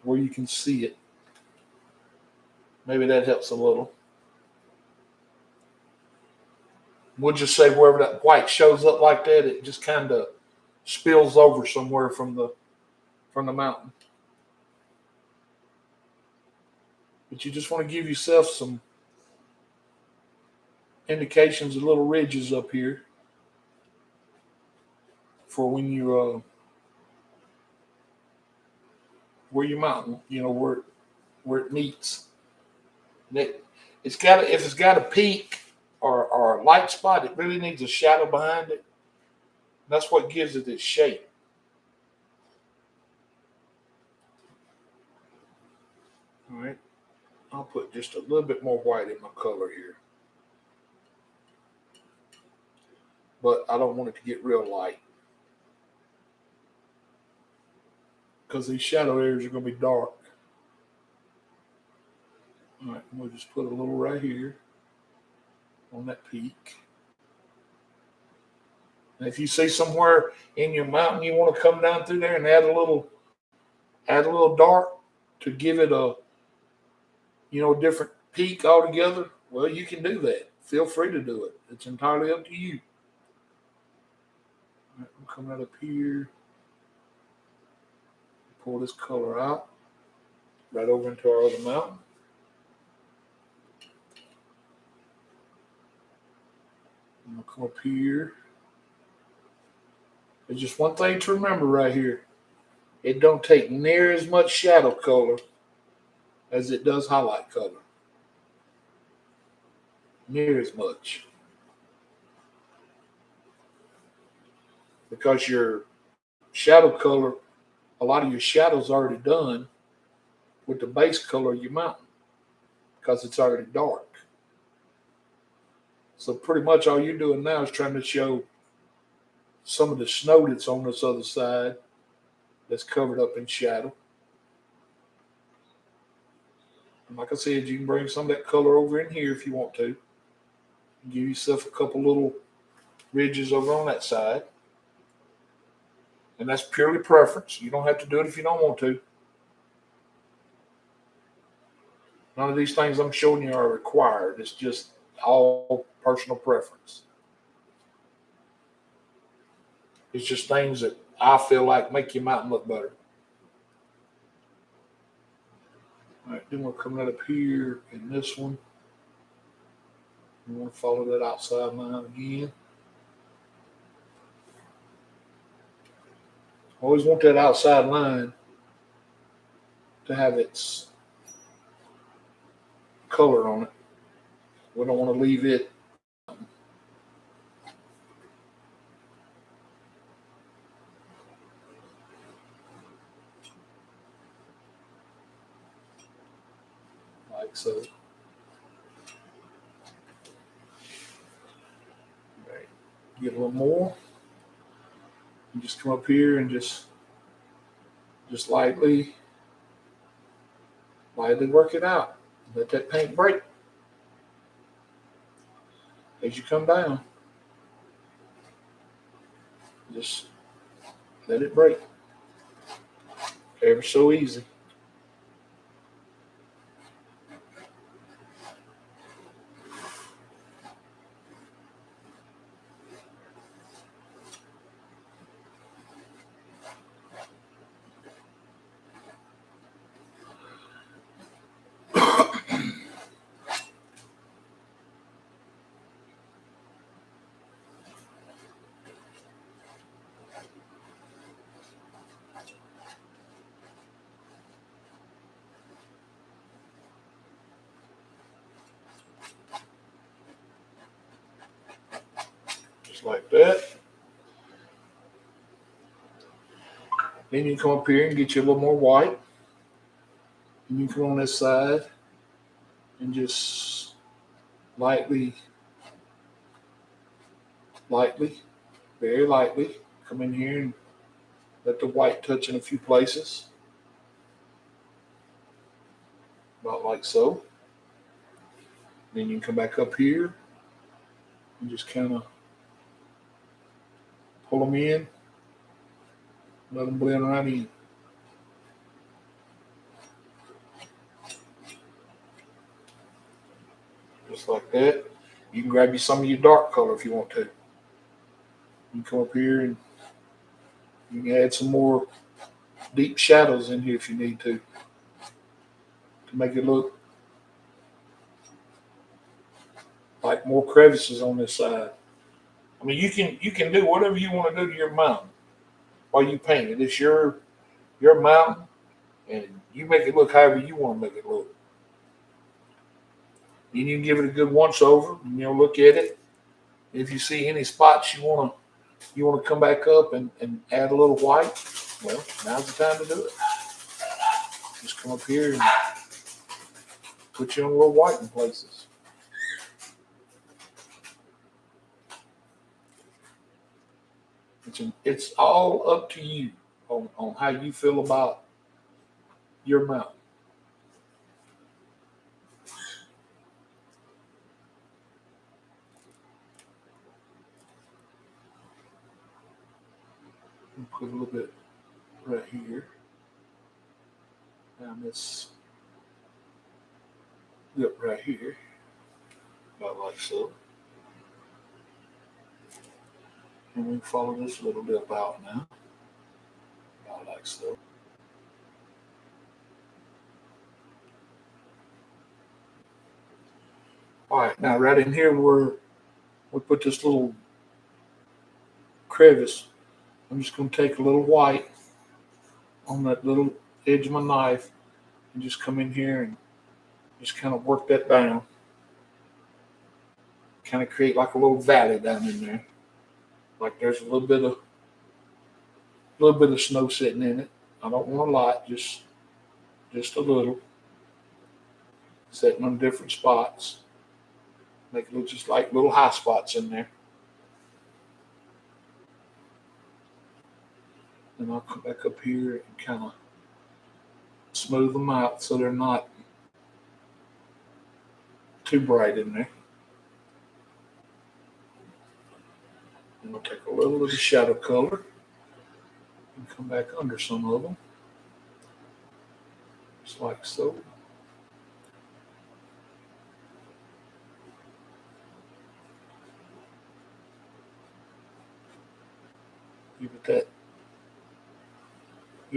[SPEAKER 1] where you can see it. Maybe that helps a little. We'll just say wherever that white shows up like that, it just kind of spills over somewhere from the mountain. But you just want to give yourself some indications of little ridges up here for when you where your mountain, where it meets. If it's got a peak or a light spot, it really needs a shadow behind it. That's what gives it its shape. All right. I'll put just a little bit more white in my color here. But I don't want it to get real light. because these shadow areas are going to be dark. All right, we'll just put a little right here on that peak. And if you see somewhere in your mountain you want to come down through there and add a little dark to give it a different peak altogether, well, you can do that. Feel free to do it. It's entirely up to you. All right, we'll come right up here. Pull this color out. Right over into our other mountain. I'm going to come up here. There's just one thing to remember right here. It don't take near as much shadow color as it does highlight color. Near as much. Because your shadow color, a lot of your shadow's already done with the base color of your mountain because it's already dark. So pretty much all you're doing now is trying to show some of the snow that's on this other side that's covered up in shadow. And like I said, you can bring some of that color over in here if you want to. Give yourself a couple little ridges over on that side. And that's purely preference. You don't have to do it if you don't want to. None of these things I'm showing you are required. It's just all personal preference. It's just things that I feel like make your mountain look better. All right, then we're coming up here in this one. We want to follow that outside line again. Always want that outside line to have its color on it. We don't want to leave it like so. Right. Get a little more. You just come up here and just lightly work it out. Let that paint break as you come down. Just let it break. Ever so easy. Like that. Then you come up here and get you a little more white. And you come on this side and just lightly, very lightly, come in here and let the white touch in a few places. About like so. Then you can come back up here and just kind of pull them in, let them blend right in. Just like that. You can grab you some of your dark color if you want to. You can come up here and you can add some more deep shadows in here if you need to make it look like more crevices on this side. I mean, you can do whatever you want to do to your mountain while you paint it. It's your mountain, and you make it look however you want to make it look. And you can give it a good once over, and look at it. If you see any spots you want to come back up and add a little white, well, now's the time to do it. Just come up here and put you on a little white in places. It's all up to you on how you feel about your mountain. Put a little bit right here. Down this lip right here. About like so. And we follow this little dip out now. About like so. Alright, now right in here where we put this little crevice, I'm just going to take a little white on that little edge of my knife and just come in here and just kind of work that down. Kind of create like a little valley down in there. Like there's a little bit of snow sitting in it. I don't want a lot, just a little. Setting on different spots. Make it look just like little high spots in there. Then I'll come back up here and kind of smooth them out so they're not too bright in there. And we'll take a little of the shadow color and come back under some of them. Just like so. Give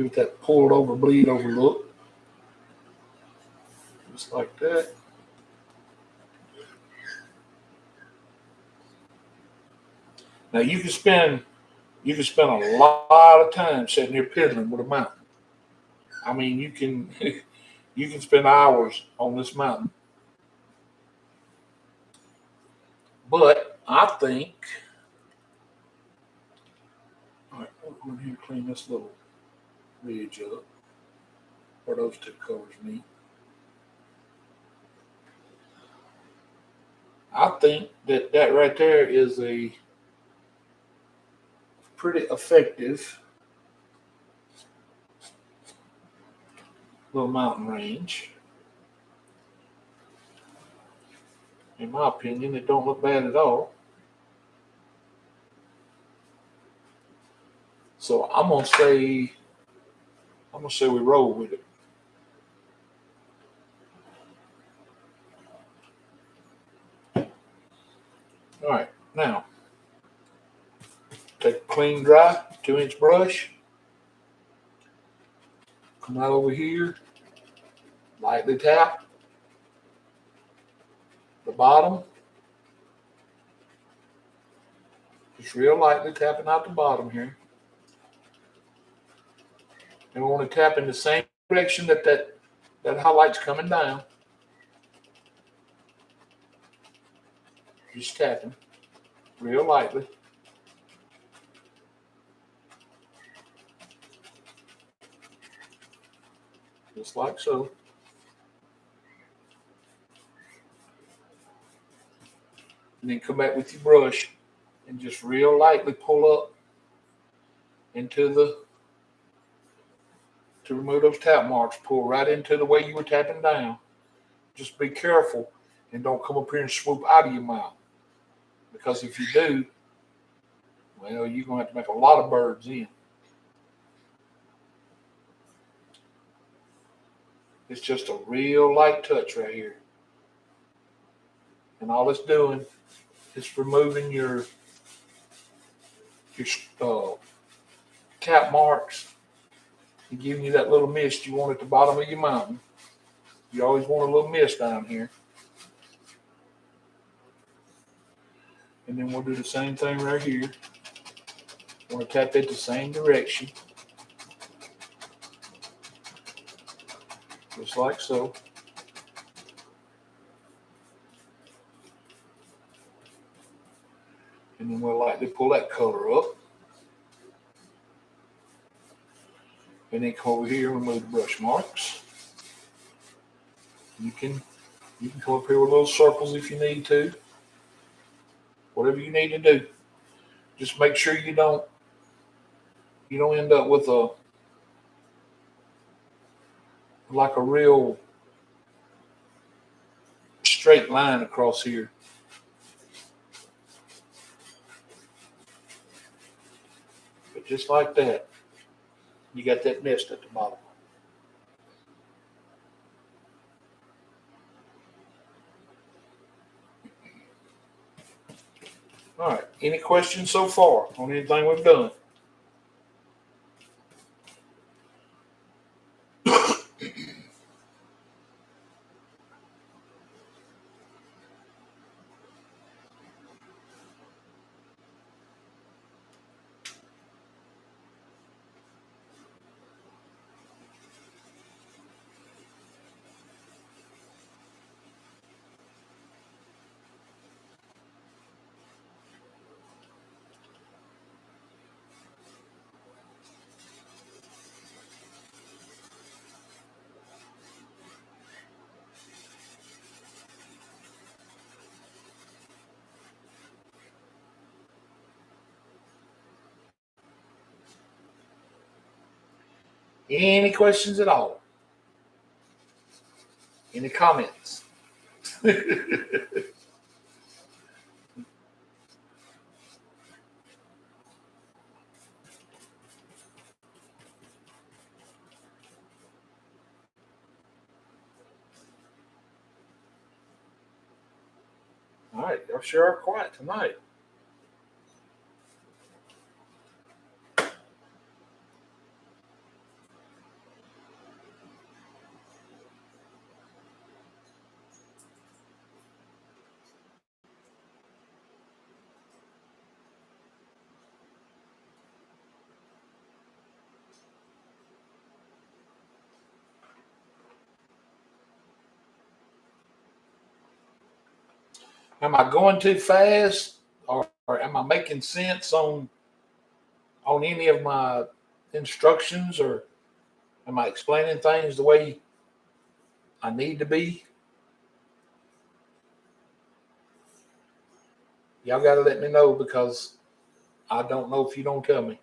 [SPEAKER 1] it that pulled over, bleed over look. Just like that. Now you can spend a lot of time sitting here piddling with a mountain. I mean, you can spend hours on this mountain. But I think, all right, I'll go in here and clean this little ridge up where those two colors meet. I think that right there is a pretty effective little mountain range. In my opinion, it don't look bad at all. So I'm gonna say we roll with it. All right, now take a clean, dry 2-inch brush. Come out over here, lightly tap the bottom. Just real lightly tapping out the bottom here. And we want to tap in the same direction that highlight's coming down. Just tapping real lightly. Just like so. And then come back with your brush and just real lightly pull up to remove those tap marks. Pull right into the way you were tapping down. Just be careful and don't come up here and swoop out of your mouth. Because if you do, well, you're going to have to make a lot of birds in. It's just a real light touch right here. And all it's doing is removing your tap marks and giving you that little mist you want at the bottom of your mountain. You always want a little mist down here. And then we'll do the same thing right here. Want to tap it the same direction. Just like so. And then we'll lightly pull that color up. And then come over here and remove the brush marks. You can come up here with little circles if you need to. Whatever you need to do. Just make sure you don't end up with like a real straight line across here. But just like that, you got that mist at the bottom. All right. Any questions so far on anything we've done? Any questions at all? Any comments? All right. Y'all sure are quiet tonight. Am I going too fast, or am I making sense on any of my instructions, or am I explaining things the way I need to be? Y'all got to let me know because I don't know if you don't tell me.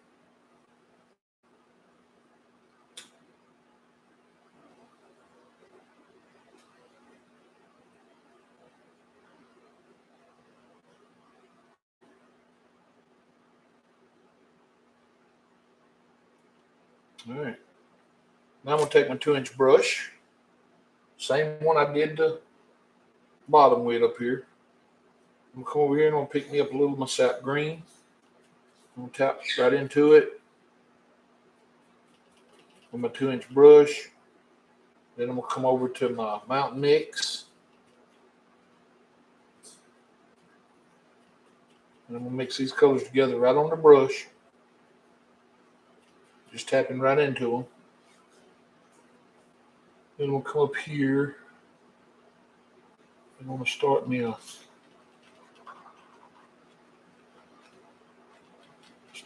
[SPEAKER 1] All right. Now I'm going to take my 2-inch brush, same one I did the bottom with up here. I'm going to come over here and I'm going to pick me up a little of my sap green. I'm going to tap right into it with my 2-inch brush. Then I'm going to come over to my mountain mix. And I'm going to mix these colors together right on the brush. Just tapping right into them. Then we'll come up here. I'm going to start me a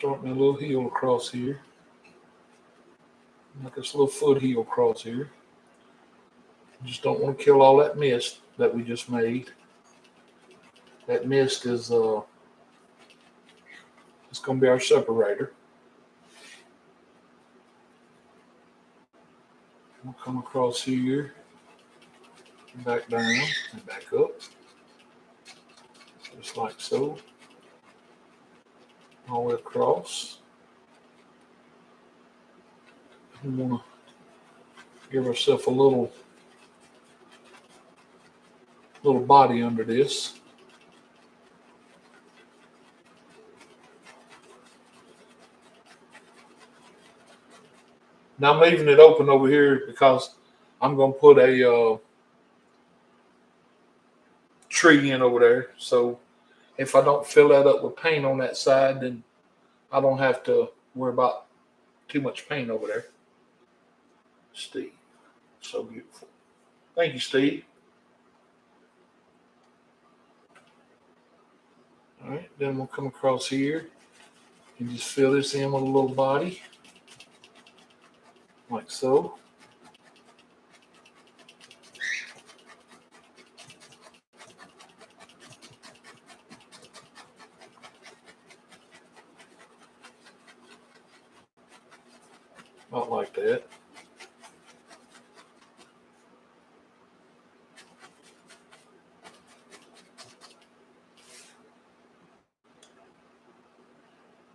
[SPEAKER 1] little heel across here. Like this little foot heel across here. Just don't want to kill all that mist that we just made. That mist is it's going to be our separator. We'll come across here, back down, and back up, just like so. All the way across. We want to give ourselves a little body under this. Now I'm leaving it open over here because I'm going to put a tree in over there. So if I don't fill that up with paint on that side, then I don't have to worry about too much paint over there. Steve, so beautiful. Thank you, Steve. All right, then we'll come across here and just fill this in with a little body, like so. Not like that.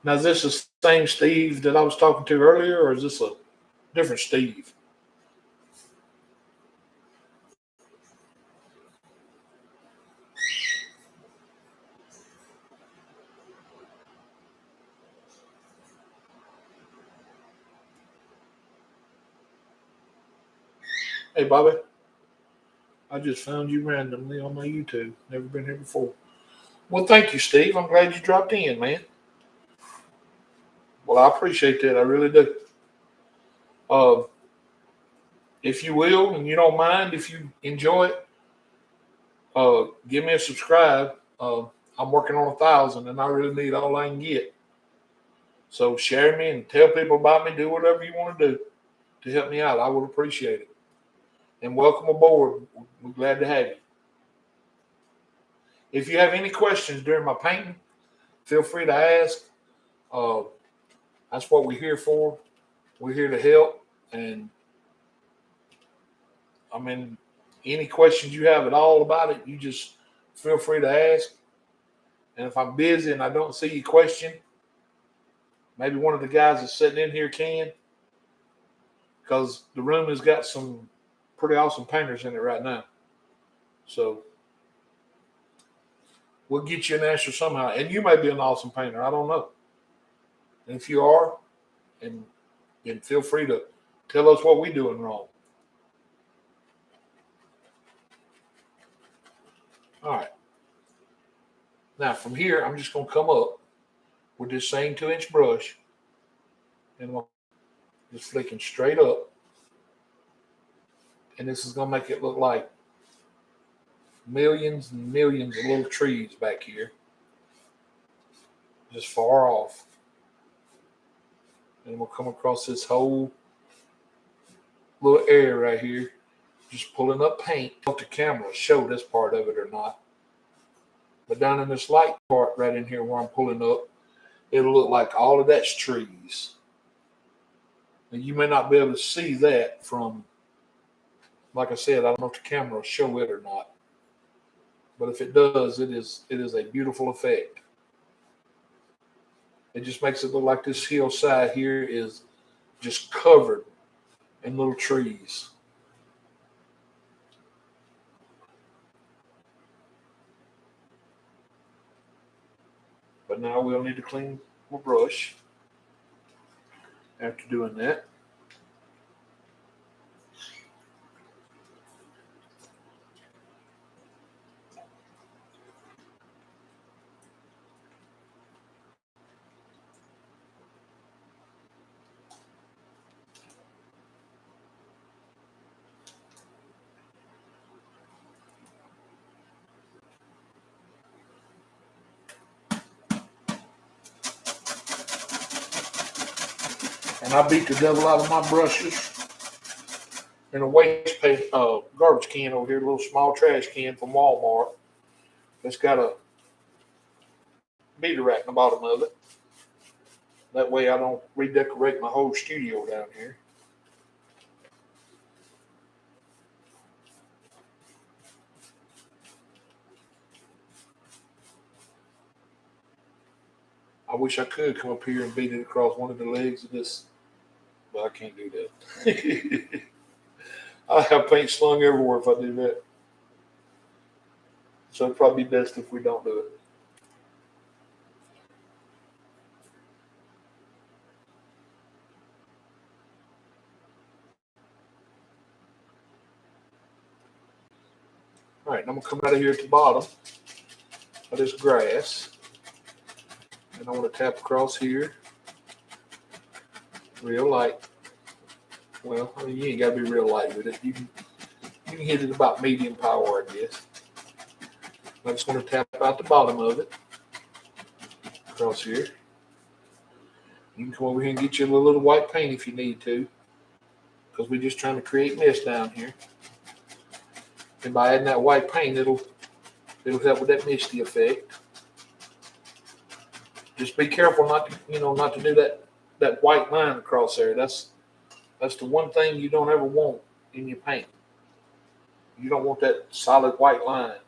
[SPEAKER 1] Now, is this the same Steve that I was talking to earlier, or is this a different Steve? Hey, Bobby, I just found you randomly on my YouTube. Never been here before. Well, thank you, Steve. I'm glad you dropped in, man. Well, I appreciate that. I really do. Uh, if you will, and you don't mind, if you enjoy it, give me a subscribe. I'm working on 1,000, and I really need all I can get. So share me and tell people about me. Do whatever you want to do to help me out. I would appreciate it. And welcome aboard. We're glad to have you. If you have any questions during my painting, feel free to ask. Uh, that's what we're here for. We're here to help. And I mean, any questions you have at all about it, you just feel free to ask. And if I'm busy and I don't see your question, maybe one of the guys that's sitting in here can, because the room has got some pretty awesome painters in it right now. So we'll get you an answer somehow. And you may be an awesome painter. I don't know. And if you are, and feel free to tell us what we're doing wrong. All right. Now from here, I'm just going to come up with this same 2-inch brush, and I'm just flicking straight up. And this is going to make it look like millions and millions of little trees back here, just far off. And we'll come across this whole little area right here, just pulling up paint. I don't know if the camera will show this part of it or not. But down in this light part right in here where I'm pulling up, it'll look like all of that's trees. And you may not be able to see that from, like I said, I don't know if the camera will show it or not. But if it does, it is a beautiful effect. It just makes it look like this hillside here is just covered in little trees. But now we'll need to clean my brush after doing that. And I beat the devil out of my brushes in a waste paint garbage can over here, a little small trash can from Walmart. It's got a meter rack in the bottom of it. That way I don't redecorate my whole studio down here. I wish I could come up here and beat it across one of the legs of this, but I can't do that. I have paint slung everywhere if I do that. So it'd probably be best if we don't do it. All right, I'm going to come out of here at the bottom of this grass. And I want to tap across here real light. Well, I mean, you ain't got to be real light with it. You can hit it about medium power, I guess. I just want to tap out the bottom of it across here. You can come over here and get you a little white paint if you need to, because we're just trying to create mist down here. And by adding that white paint, it'll help with that misty effect. Just be careful not to do that white line across there. That's the one thing you don't ever want in your paint. You don't want that solid white line.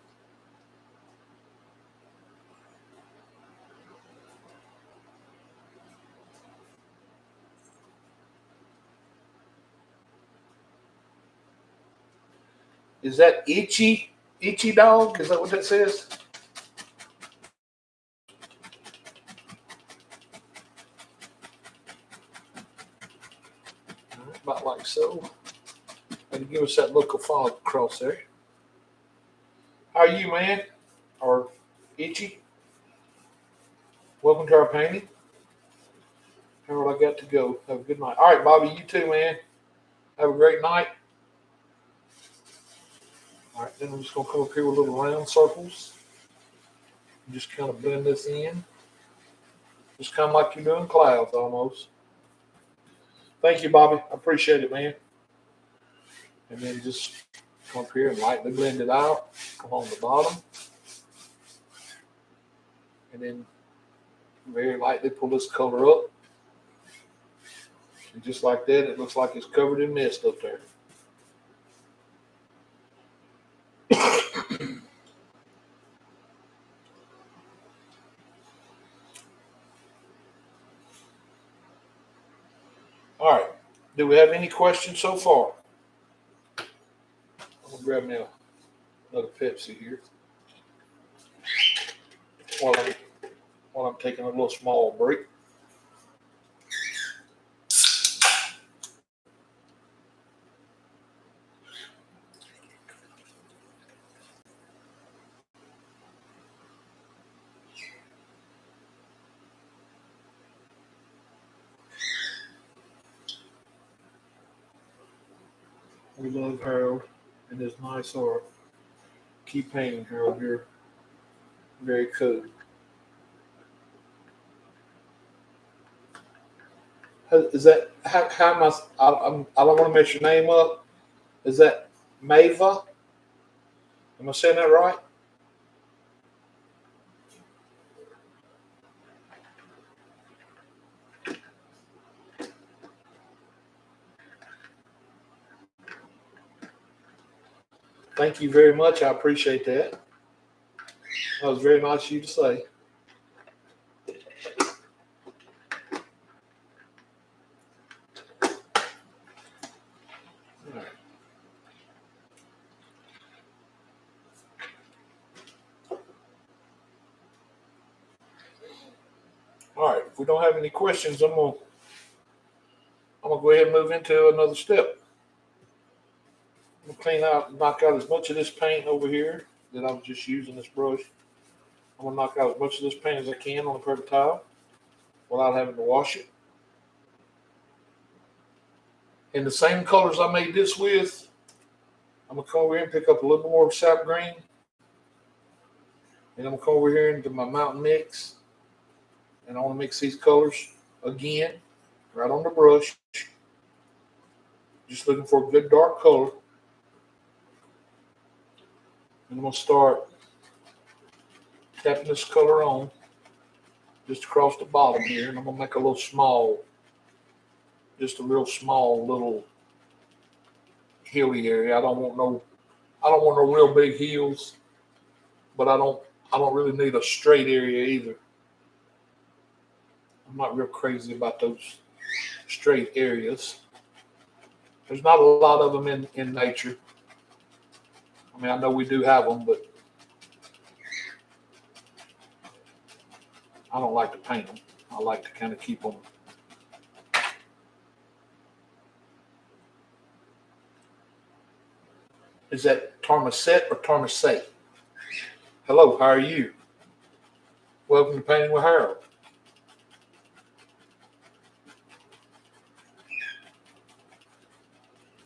[SPEAKER 1] Is that Itchy Dog? Is that what that says? About like so. And give us that look of fog across there. How are you, man? Or Itchy? Welcome to our painting. Harold, I got to go. Have a good night. All right, Bobby, you too, man. Have a great night. All right, then I'm just going to come up here with little round circles. Just kind of blend this in. Just kind of like you're doing clouds almost. Thank you, Bobby. I appreciate it, man. And then just come up here and lightly blend it out along the bottom. And then very lightly pull this color up. And just like that, it looks like it's covered in mist up there. All right. Do we have any questions so far? I'm going to grab me another Pepsi here while I'm taking a little small break. We love Harold and his nice art. Keep painting, Harold. You're very cool. Is that how am I don't want to mess your name up. Is that Mava? Am I saying that right? Thank you very much. I appreciate that. That was very nice of you to say. All right. If we don't have any questions, I'm gonna go ahead and move into another step. I'm gonna clean out, knock out as much of this paint over here that I was just using this brush. I'm gonna knock out as much of this paint as I can on the paper towel without having to wash it. In the same colors I made this with, I'm gonna come over here and pick up a little more sap green. And I'm gonna come over here into my mountain mix. And I want to mix these colors again, right on the brush. Just looking for a good dark color. And I'm going to start tapping this color on just across the bottom here. And I'm going to make a little small, just a real small little hilly area. I don't want no real big hills, but I don't really need a straight area either. I'm not real crazy about those straight areas. There's not a lot of them in nature. I mean, I know we do have them, but I don't like to paint them. I like to kind of keep them. Is that Tarmaset or Tarmasate? Hello, how are you? Welcome to Painting with Harold.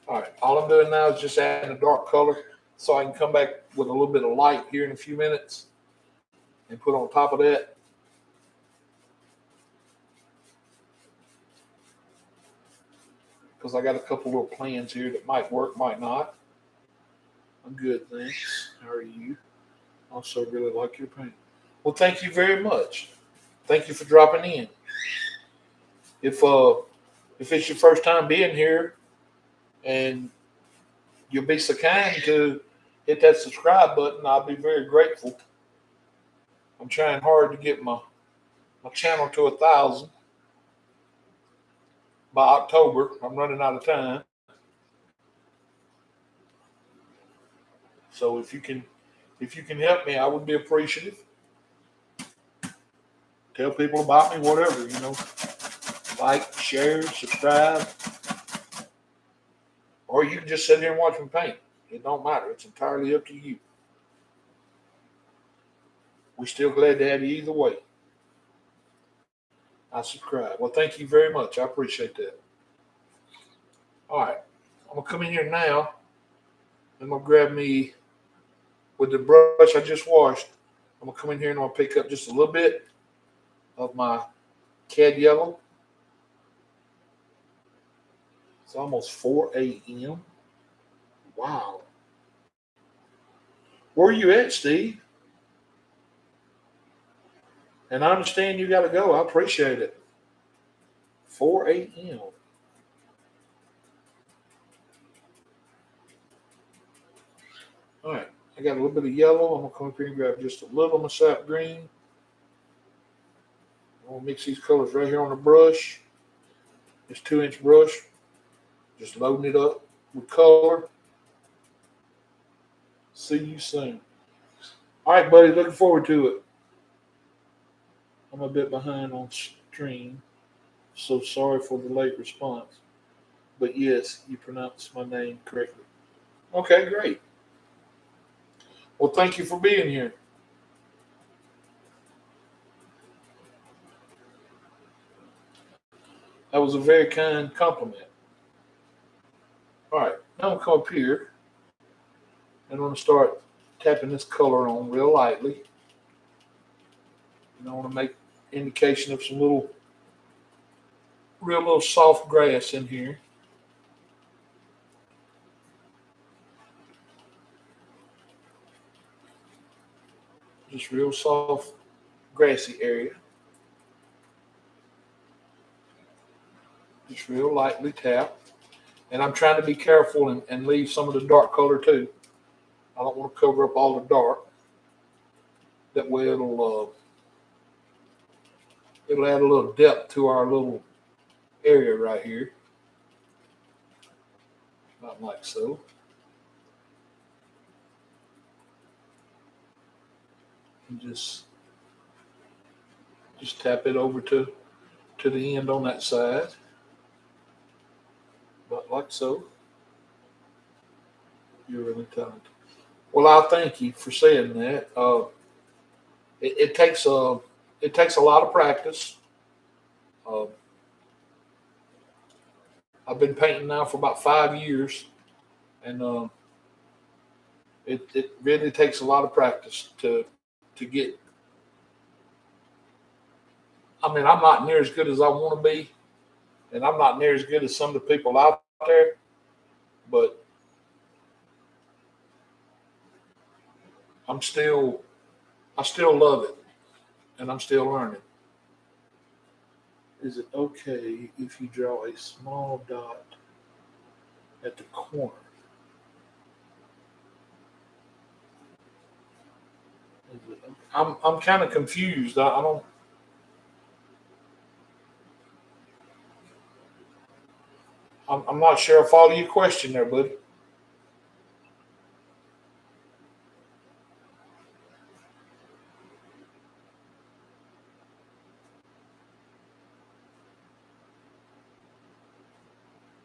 [SPEAKER 1] All right, all I'm doing now is just adding a dark color so I can come back with a little bit of light here in a few minutes and put on top of that. Because I got a couple little plans here that might work, might not. I'm good, thanks. How are you? Also really like your paint. Well, thank you very much. Thank you for dropping in. If it's your first time being here, and you'll be so kind to hit that subscribe button, I'll be very grateful. I'm trying hard to get my channel to 1,000 by October. I'm running out of time. So if you can help me, I would be appreciative. Tell people about me, whatever, like, share, subscribe, or you can just sit here and watch me paint. It don't matter. It's entirely up to you. We're still glad to have you either way. I subscribe. Well, thank you very much. I appreciate that. All right. I'm going to come in here now. I'm going to grab me with the brush I just washed. I'm going to come in here and I'm going to pick up just a little bit of my cad yellow. It's almost 4 a.m. Wow. Where are you at, Steve? And I understand you got to go. I appreciate it. 4 a.m. All right. I got a little bit of yellow. I'm going to come up here and grab just a little of my sap green. I'm going to mix these colors right here on the brush. This 2-inch brush. Just loading it up with color. See you soon. All right, buddy. Looking forward to it. I'm a bit behind on stream, so sorry for the late response. But yes, you pronounced my name correctly. Okay, great. Well, thank you for being here. That was a very kind compliment. All right, now I'm going to come up here and I'm going to start tapping this color on real lightly. And I want to make indication of some real little soft grass in here. Just real soft, grassy area. Just real lightly tap. And I'm trying to be careful and leave some of the dark color too. I don't want to cover up all the dark. That way it'll add a little depth to our little area right here. Not like so. And just tap it over to the end on that side. About like so. You're really talented. Well, I thank you for saying that. It takes a lot of practice. Uh, I've been painting now for about 5 years, and it really takes a lot of practice to get. I mean, I'm not near as good as I want to be, and I'm not near as good as some of the people out there, but I still love it, and I'm still learning. Is it okay if you draw a small dot at the corner? I'm kind of confused. I don't. I'm not sure I follow your question there, buddy.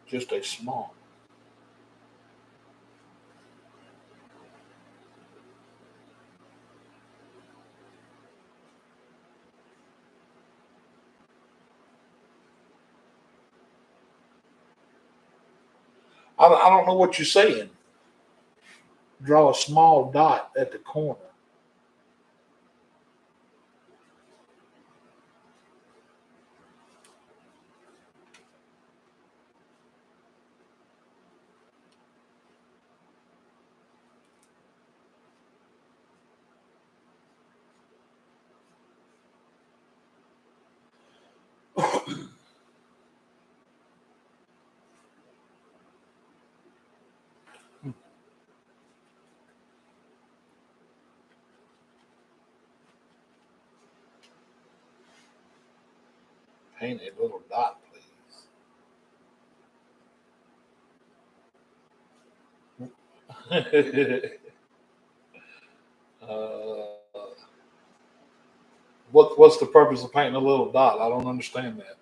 [SPEAKER 1] Just a small. I don't know what you're saying. Draw a small dot at the corner. Paint a little dot, please. What's the purpose of painting a little dot? I don't understand that.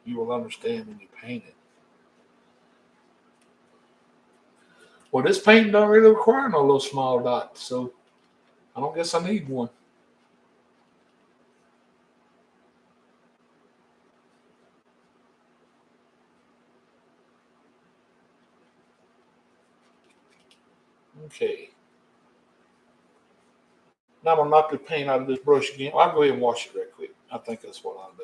[SPEAKER 1] You will understand when you paint it. Well, this painting don't really require no little small dots, so I don't guess I need one. Okay. Now I'm gonna knock the paint out of this brush again. Well, I'll go ahead and wash it right quick. I think that's what I'll do.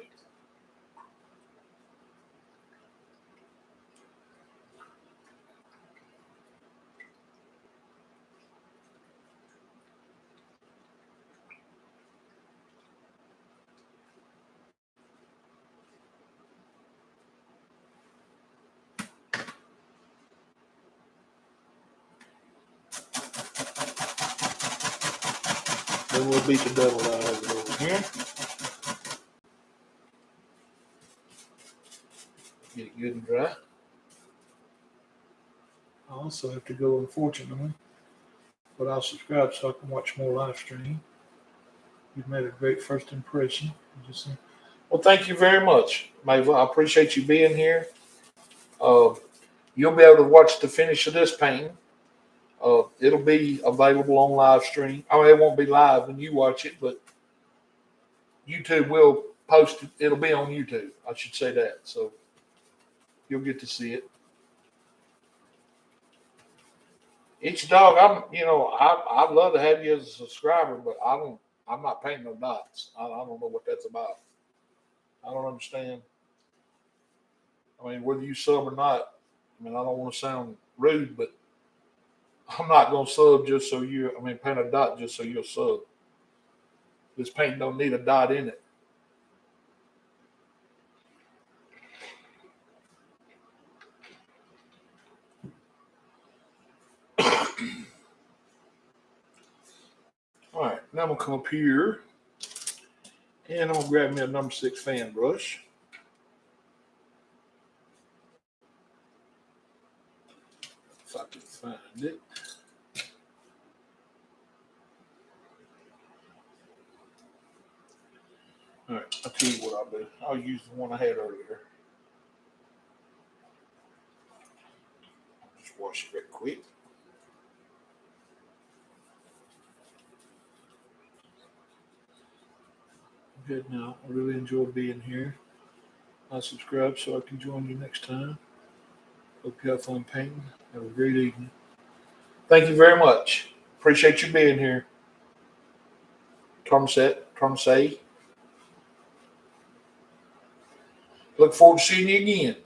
[SPEAKER 1] Then we'll beat the devil out of it over here. Get it good and dry. I also have to go, unfortunately, but I'll subscribe so I can watch more live stream. You've made a great first impression. Well, thank you very much, Mava. I appreciate you being here. You'll be able to watch the finish of this painting. It'll be available on live stream. I mean, it won't be live when you watch it, but YouTube will post it. It'll be on YouTube. I should say that. So you'll get to see it. Each dog, I'd love to have you as a subscriber, but I'm not painting no dots. I don't know what that's about. I don't understand. I mean, whether you sub or not, I mean, I don't want to sound rude, but I'm not going to sub just so paint a dot just so you'll sub. This paint don't need a dot in it. All right, now I'm going to come up here and I'm going to grab me a number 6 fan brush. If I can find it. All right, I'll tell you what I'll do. I'll use the one I had earlier. Just wash it real quick. Good now. I really enjoyed being here. I'll subscribe so I can join you next time. Hope you have fun painting. Have a great evening. Thank you very much. Appreciate you being here. Say. Look forward to seeing you again.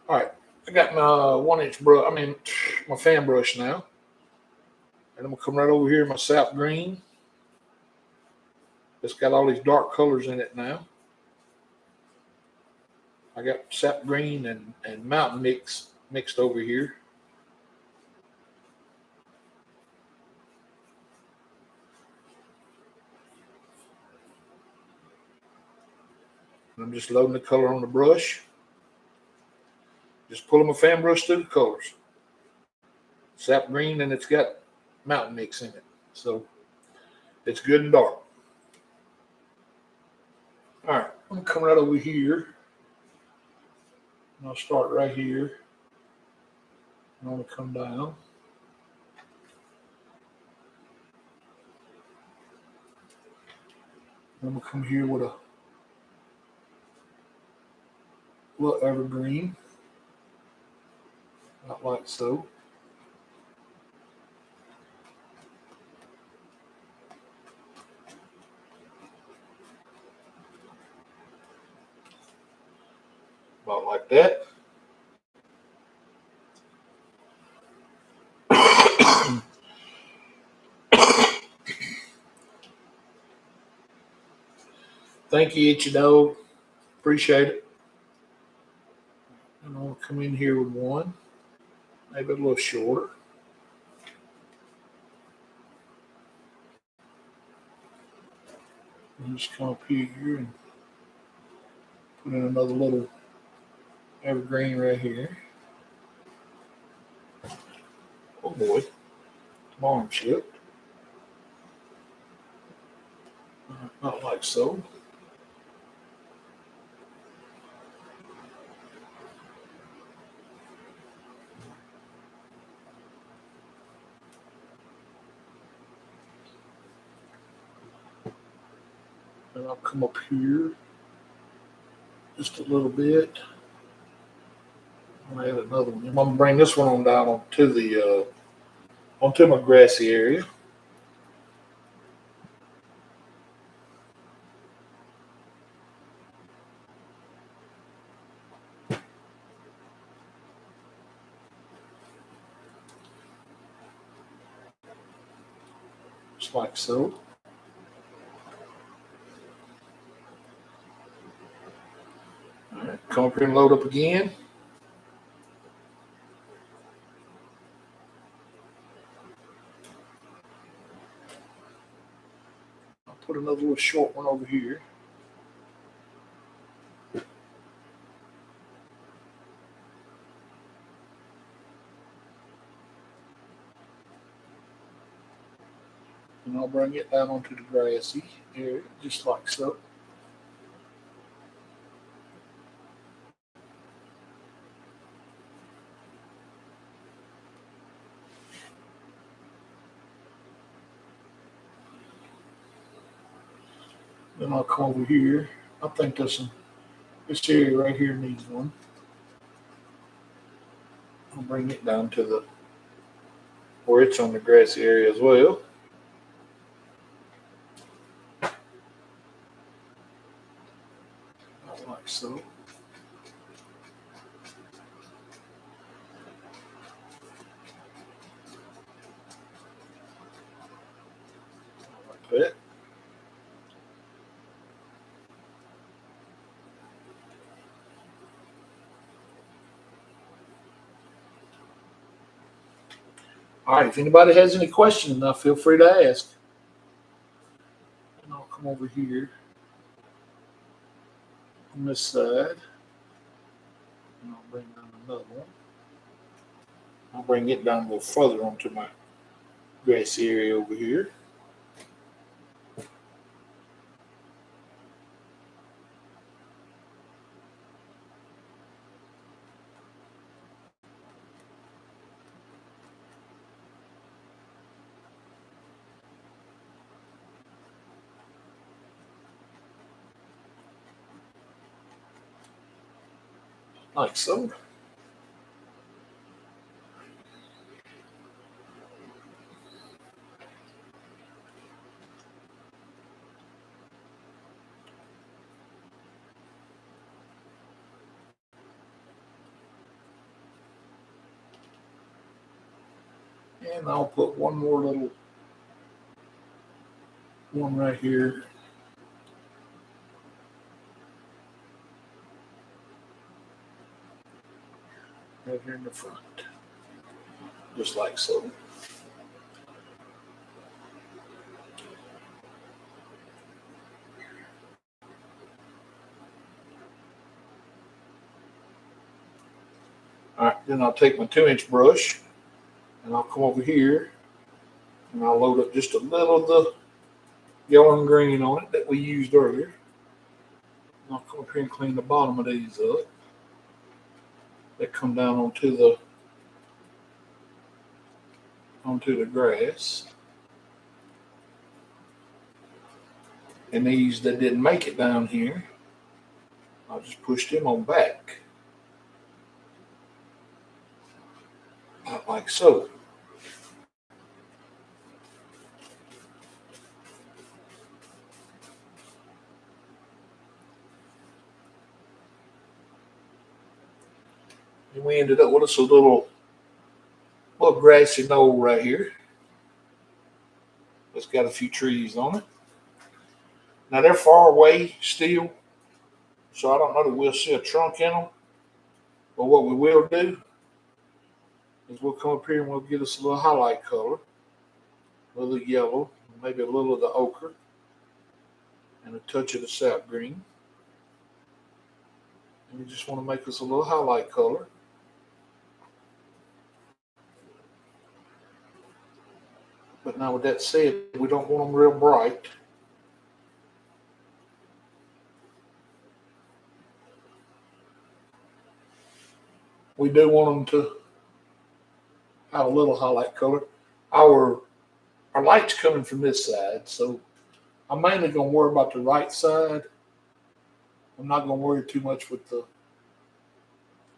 [SPEAKER 1] All right. I got my 1-inch brush, my fan brush now. And I'm going to come right over here in my sap green. It's got all these dark colors in it now. I got sap green and mountain mix mixed over here. I'm just loading the color on the brush. Just pulling my fan brush through the colors. Sap green, and it's got mountain mix in it. So it's good and dark. All right, I'm going to come right over here. And I'll start right here. And I'm going to come down. I'm going to come here with a little evergreen. Not like so. About like that. Thank you, Itchy Dog. Appreciate it. And I'll come in here with one, maybe a little shorter. And just come up here and put in another little evergreen right here. Oh boy, my arm chipped. Not like so. And I'll come up here just a little bit. I'll add another one. I'm gonna bring this one on down onto the onto my grassy area. Just like so. All right, come up here and load up again. I'll put another little short one over here. And I'll bring it down onto the grassy area, just like so. Then I'll come over here. I think this area right here needs one. I'll bring it down to the where it's on the grassy area as well. Like so. Like that. All right, if anybody has any questions, now feel free to ask. And I'll come over here on this side. And I'll bring down another one. I'll bring it down a little further onto my grassy area over here. Like so. And I'll put one more little one right here. Right here in the front. Just like so. All right, then I'll take my 2-inch brush and I'll come over here and I'll load up just a little of the yellow and green on it that we used earlier. And I'll come up here and clean the bottom of these up. They come down onto the grass. And these that didn't make it down here, I'll just push them on back. Like so. And we ended up with us a little grassy knoll right here. It's got a few trees on it. Now they're far away still, so I don't know that we'll see a trunk in them. But what we will do is we'll come up here and we'll get us a little highlight color, a little yellow, maybe a little of the ochre, and a touch of the sap green. And we just want to make us a little highlight color. But now with that said, we don't want them real bright. We do want them to have a little highlight color. Our light's coming from this side, so I'm mainly going to worry about the right side. I'm not going to worry too much with the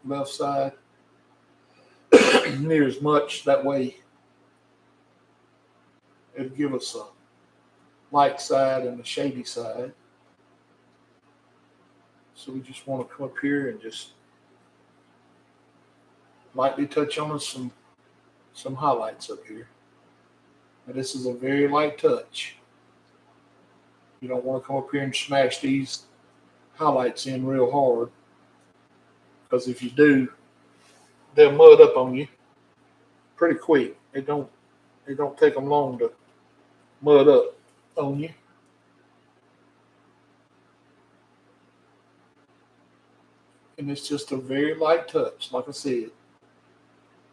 [SPEAKER 1] left side near as much. That way it'll give us a light side and a shady side. So we just want to come up here and just lightly touch on us some highlights up here. And this is a very light touch. You don't want to come up here and smash these highlights in real hard, because if you do, they'll mud up on you pretty quick. It don't take them long to mud up on you. And it's just a very light touch, like I said.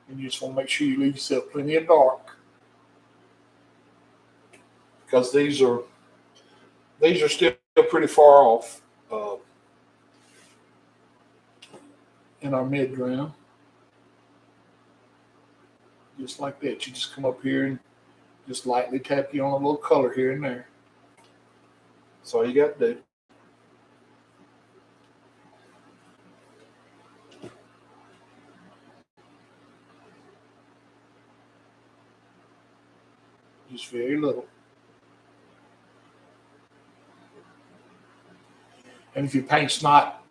[SPEAKER 1] And you just want to make sure you leave yourself plenty of dark, because these are still pretty far off in our midground. Just like that. You just come up here and just lightly tap you on a little color here and there. That's all you got to do. Just very little. And if your paint's not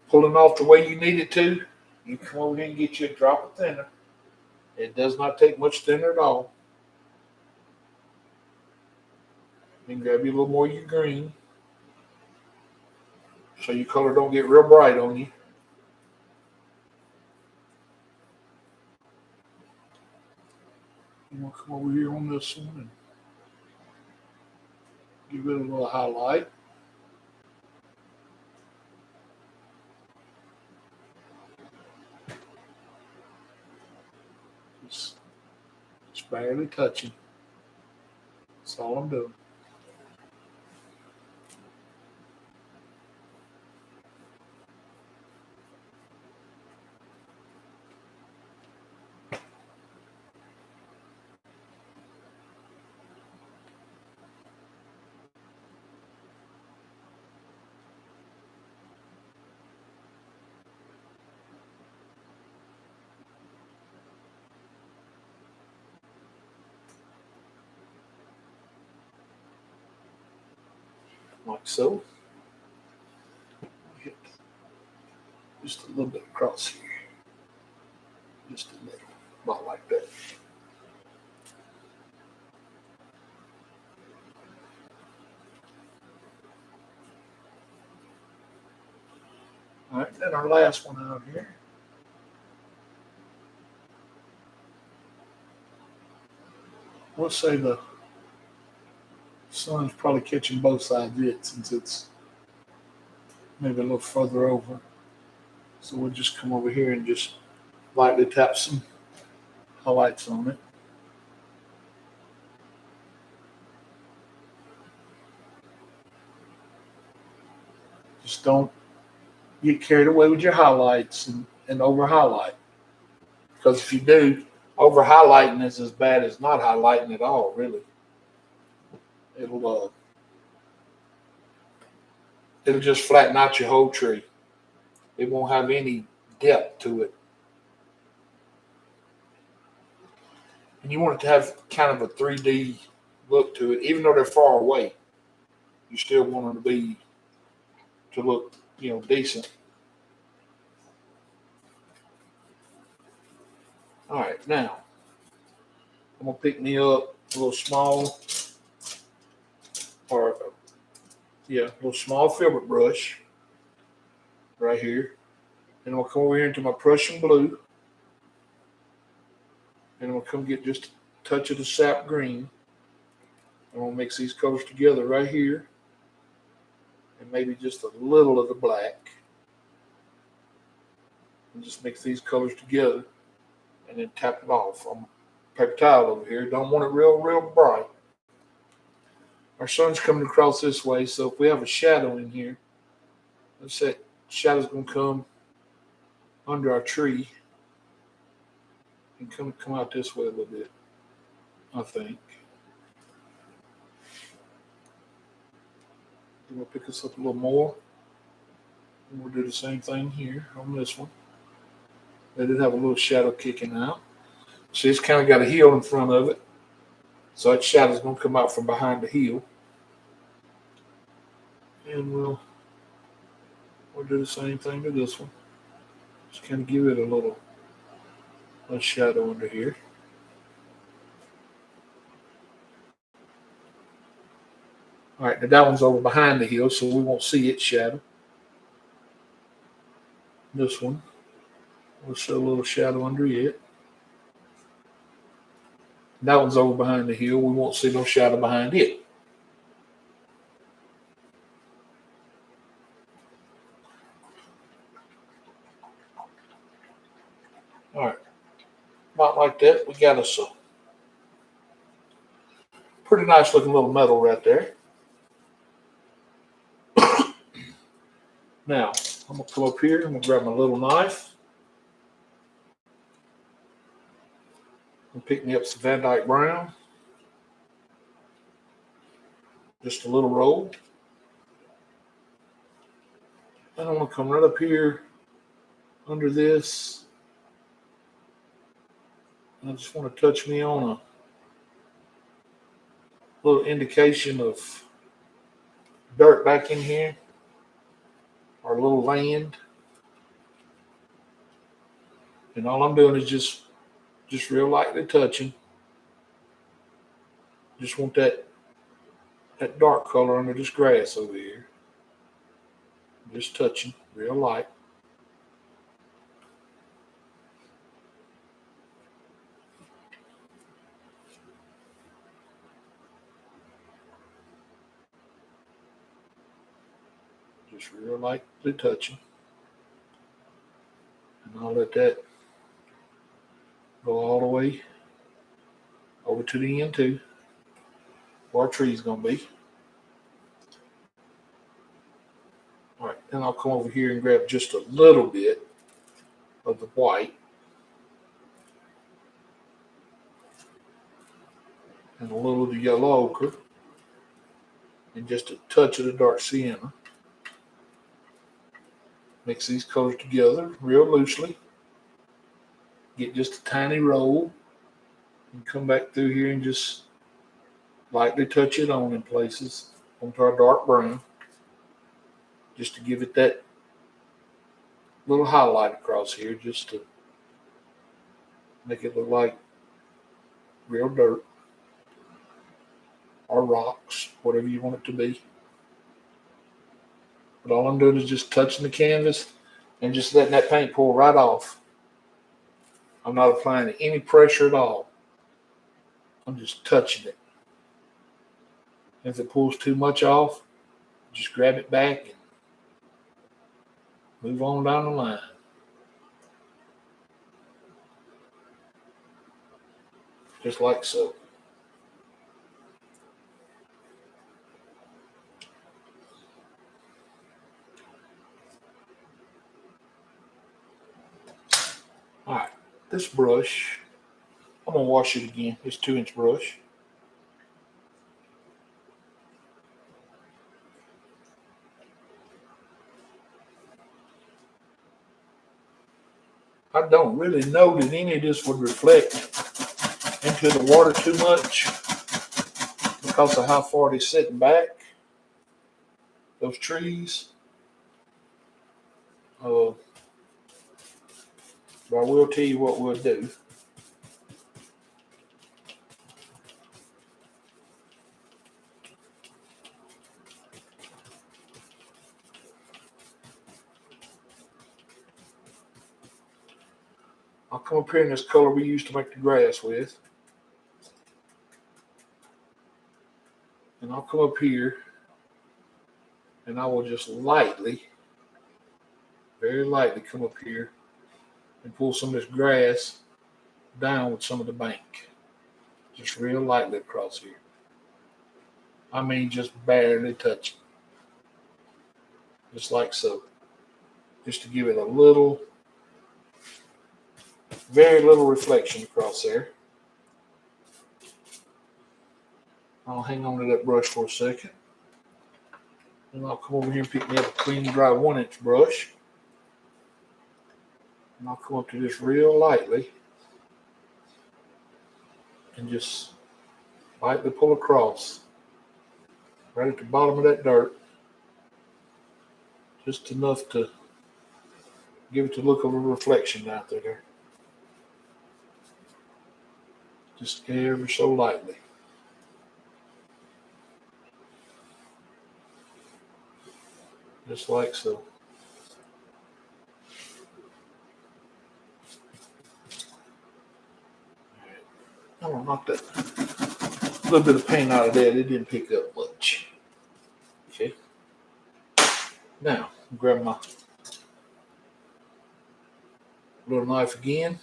[SPEAKER 1] pulling off the way you need it to, you come over here and get you a drop of thinner. It does not take much thinner at all. Then grab you a little more of your green, so your color don't get real bright on you. You want to come over here on this one and give it a little highlight. Just barely touching. That's all I'm doing. Like so. Hit just a little bit across here. Just a little. About like that. All right, then our last one out here. We'll say the sun's probably catching both sides of it, since it's maybe a little further over. So we'll just come over here and just lightly tap some highlights on it. Just don't get carried away with your highlights and over highlight. Because if you do, over highlighting is as bad as not highlighting at all, really. It'll just flatten out your whole tree. It won't have any depth to it. And you want it to have kind of a 3D look to it, even though they're far away. You still want them to look, decent. All right, now I'm gonna pick me up a little small or Yeah, a little small filbert brush right here. And I'm going to come over here into my Prussian blue. And I'm going to come get just a touch of the sap green. I'm going to mix these colors together right here. And maybe just a little of the black. And just mix these colors together. And then tap it off on paper towel over here. Don't want it real bright. Our sun's coming across this way, so if we have a shadow in here, let's say shadow's going to come under our tree and come out this way a little bit, I think. Then we'll pick us up a little more. And we'll do the same thing here on this one. Let it have a little shadow kicking out. See, it's kind of got a heel in front of it. So that shadow's going to come out from behind the heel. And we'll do the same thing to this one. Just kind of give it a little shadow under here. All right, now that one's over behind the heel, so we won't see its shadow. This one, we'll show a little shadow under it. That one's over behind the heel. We won't see no shadow behind it. All right, about like that. We got us a pretty nice looking little metal right there. Now, I'm going to come up here. I'm going to grab my little knife and pick me up some Van Dyke Brown. Just a little roll. And I'm going to come right up here under this. And I just want to touch me on a little indication of dirt back in here, or a little land. And all I'm doing is just real lightly touching. Just want that dark color under this grass over here. Just touching, real light. Just real lightly touching. And I'll let that go all the way over to the end too, where our tree's gonna be. All right, then I'll come over here and grab just a little bit of the white and a little of the yellow ochre and just a touch of the dark sienna. Mix these colors together real loosely. Get just a tiny roll and come back through here and just lightly touch it on in places onto our dark brown, just to give it that little highlight across here, just to make it look like real dirt or rocks, whatever you want it to be. But all I'm doing is just touching the canvas and just letting that paint pour right off. I'm not applying any pressure at all. I'm just touching it. If it pulls too much off, just grab it back and move on down the line. Just like so. All right, this brush, I'm going to wash it again. It's 2-inch brush. I don't really know that any of this would reflect into the water too much because of how far they're sitting back, those trees. But I will tell you what we'll do. come up here in this color we used to make the grass with. And I'll come up here and I will just lightly, very lightly come up here and pull some of this grass down with some of the bank. Just real lightly across here. I mean, just barely touching. Just like so. Just to give it a little, very little reflection across there. I'll hang on to that brush for a second. And I'll come over here and pick me up a clean, dry 1-inch brush. And I'll come up to this real lightly and just lightly pull across right at the bottom of that dirt. Just enough to give it the look of a reflection out there. Just ever so lightly. Just like so. I'm gonna knock that little bit of paint out of that. It didn't pick up much. Okay. Now, grab my little knife again.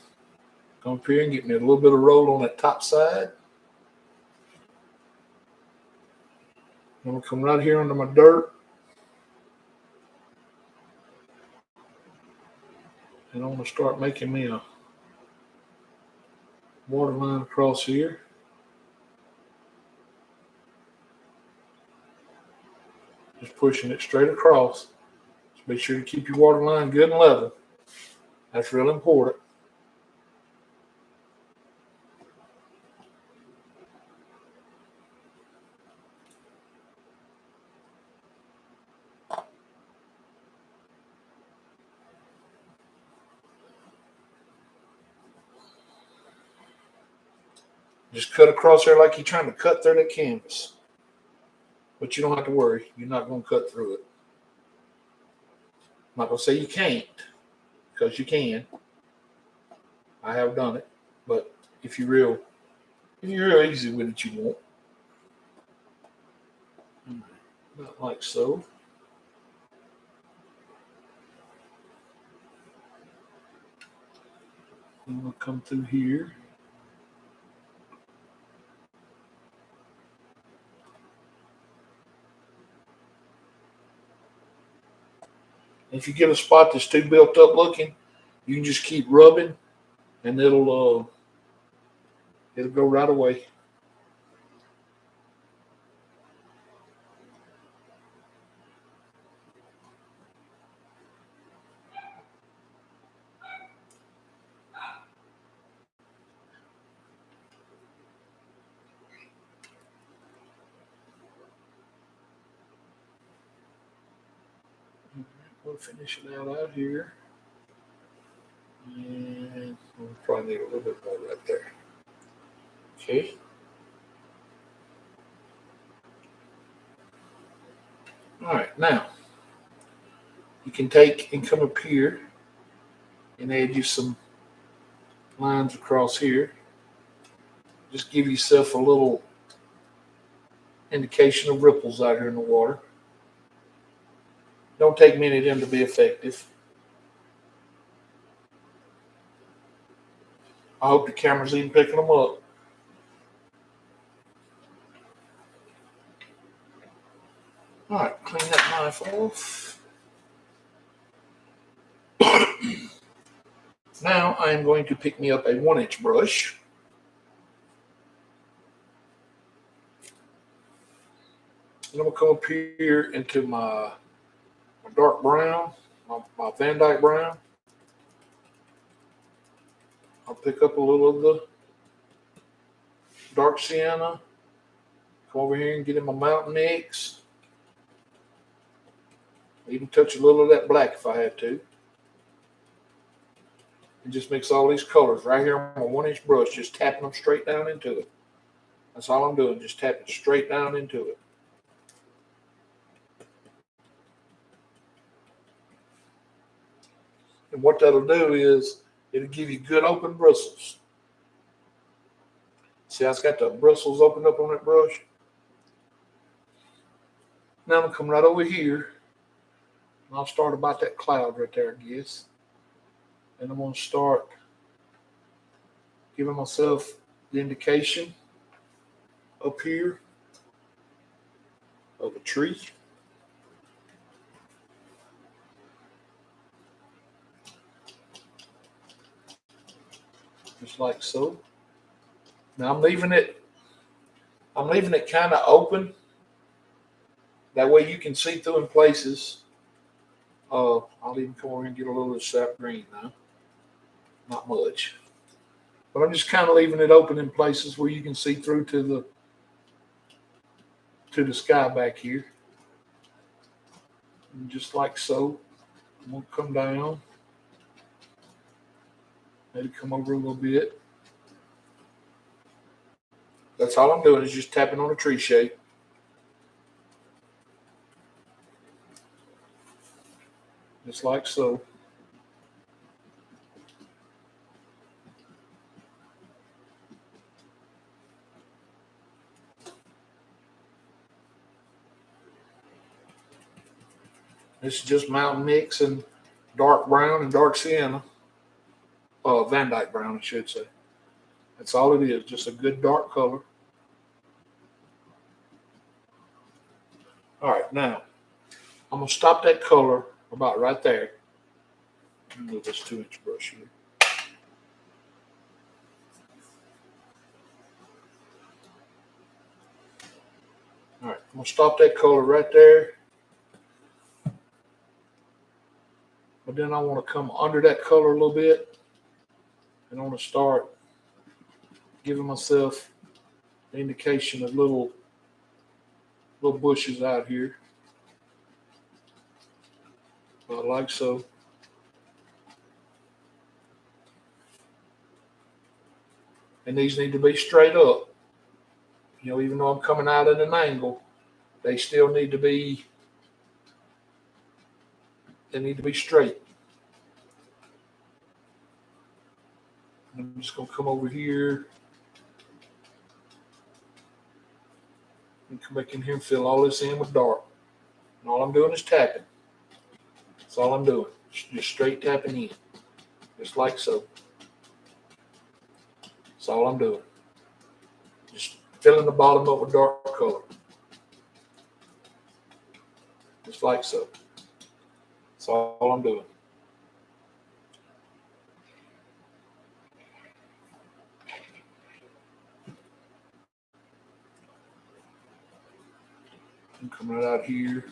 [SPEAKER 1] Come up here and get me a little bit of roll on that top side. I'm gonna come right here under my dirt. And I'm gonna start making me a water line across here. Just pushing it straight across. Just make sure to keep your water line good and level. That's real important. Just cut across there like you're trying to cut through that canvas. But you don't have to worry. You're not going to cut through it. I'm not going to say you can't, because you can. I have done it. But if you're real easy with it, you won't. About like so. I'm going to come through here. If you get a spot that's too built up looking, you can just keep rubbing and it'll go right away. We'll finish it out here. And we'll probably need a little bit more right there. Okay. All right, now you can take and come up here and add you some lines across here. Just give yourself a little indication of ripples out here in the water. Don't take many of them to be effective. I hope the camera's even picking them up. All right, clean that knife off. Now I'm going to pick me up a 1-inch brush. And I'm going to come up here into my dark brown, my Van Dyke brown. I'll pick up a little of the dark sienna. Come over here and get in my mountain mix. Even touch a little of that black if I had to. And just mix all these colors right here on my 1-inch brush, just tapping them straight down into it. That's all I'm doing, just tapping straight down into it. And what that'll do is It'll give you good open bristles. See, I've got the bristles opened up on that brush. Now I'm going to come right over here. And I'll start about that cloud right there, I guess. And I'm going to start giving myself the indication up here of a tree. Just like so. Now I'm leaving it kind of open. That way you can see through in places. I'll even come over and get a little of the sap green now. Not much. But I'm just kind of leaving it open in places where you can see through to the sky back here. And just like so. I'm going to come down. Maybe come over a little bit. That's all I'm doing is just tapping on a tree shape. Just like so. This is just mountain mix and dark brown and dark sienna. Van Dyke brown, I should say. That's all it is, just a good dark color. All right, now I'm going to stop that color about right there. Move this 2-inch brush here. All right, I'm going to stop that color right there. But then I want to come under that color a little bit. And I want to start giving myself the indication of little bushes out here. Like so. And these need to be straight up. You know, even though I'm coming out at an angle, they still need to be straight. I'm just going to come over here and come back in here and fill all this in with dark. And all I'm doing is tapping. That's all I'm doing. Just straight tapping in. Just like so. That's all I'm doing. Just filling the bottom up with dark color. Just like so. That's all I'm doing. I'm coming right out here.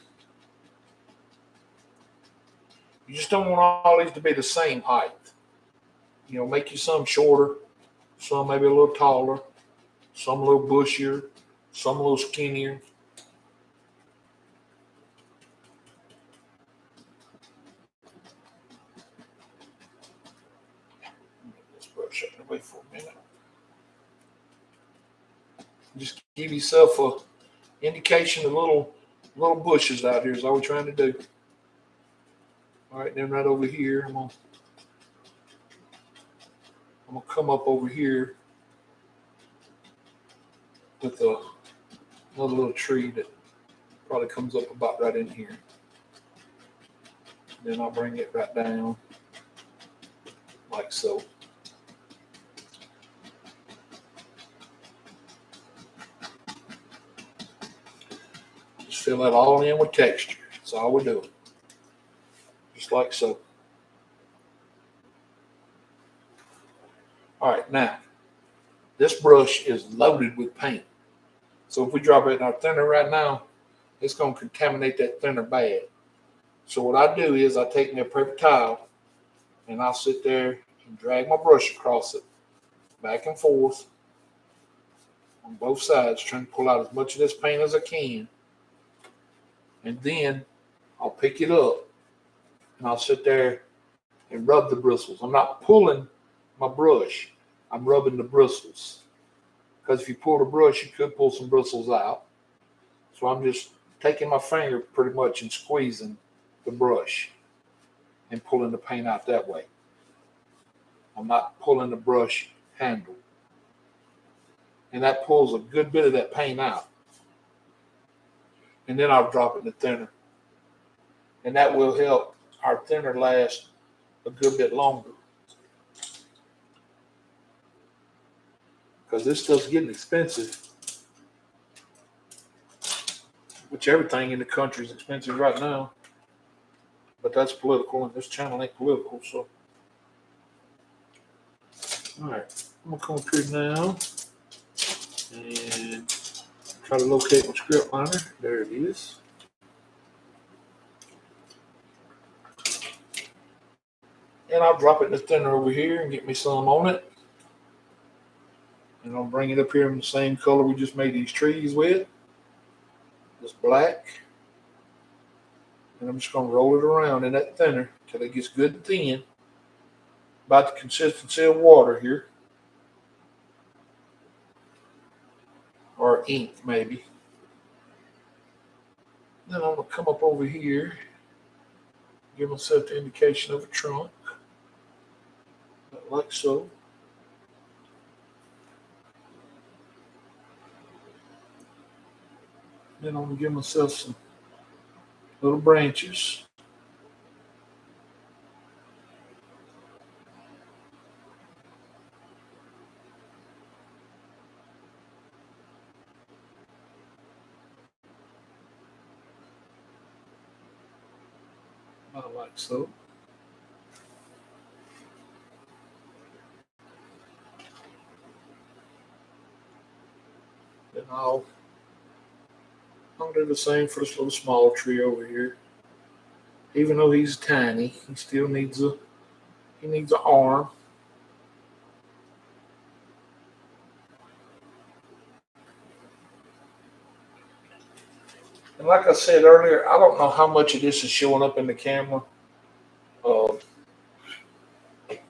[SPEAKER 1] You just don't want all these to be the same height. You know, make you some shorter, some maybe a little taller, some a little bushier, some a little skinnier. Let's brush up away for a minute. Just give yourself a indication of little bushes out here is all we're trying to do. All right, then right over here, I'm gonna come up over here with another little tree that probably comes up about right in here. Then I'll bring it right down like so. Just fill that all in with texture. That's all we're doing. Just like so. All right, now, this brush is loaded with paint. So if we drop it in our thinner right now, it's going to contaminate that thinner bad. So what I do is I take my paper towel and I'll sit there and drag my brush across it, back and forth, on both sides, trying to pull out as much of this paint as I can. And then I'll pick it up and I'll sit there and rub the bristles. I'm not pulling my brush. I'm rubbing the bristles. Because if you pull the brush, you could pull some bristles out. So I'm just taking my finger pretty much and squeezing the brush and pulling the paint out that way. I'm not pulling the brush handle. And that pulls a good bit of that paint out. And then I'll drop it in the thinner. And that will help our thinner last a good bit longer. Because this stuff's getting expensive. Which everything in the country is expensive right now. But that's political, and this channel ain't political, so. Alright, I'm gonna come up here now and try to locate my script liner. There it is. And I'll drop it in the thinner over here and get me some on it. And I'll bring it up here in the same color we just made these trees with. This black. And I'm just going to roll it around in that thinner until it gets good and thin. About the consistency of water here. Or ink, maybe. Then I'm going to come up over here. Give myself the indication of a trunk. Like so. Then I'm going to give myself some little branches. Like so. Then I'll do the same for this little small tree over here. Even though he's tiny, he still needs an arm. And like I said earlier, I don't know how much of this is showing up in the camera.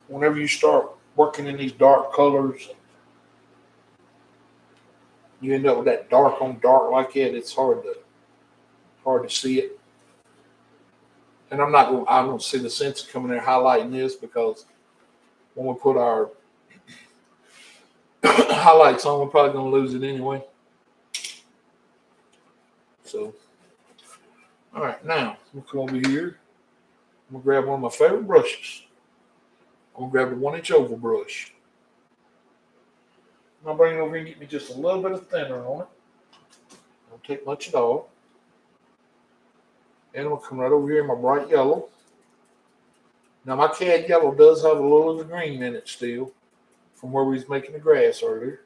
[SPEAKER 1] Whenever you start working in these dark colors, you end up with that dark on dark like that. It's hard to see it. And I don't see the sense of coming there highlighting this, because when we put our highlights on, we're probably going to lose it anyway. So, all right, now we'll come over here. I'm going to grab one of my favorite brushes. I'm going to grab the 1-inch oval brush. I'll bring it over here and get me just a little bit of thinner on it. Don't take much at all. And I'm going to come right over here in my bright yellow. Now my cad yellow does have a little of the green in it still, from where we was making the grass earlier.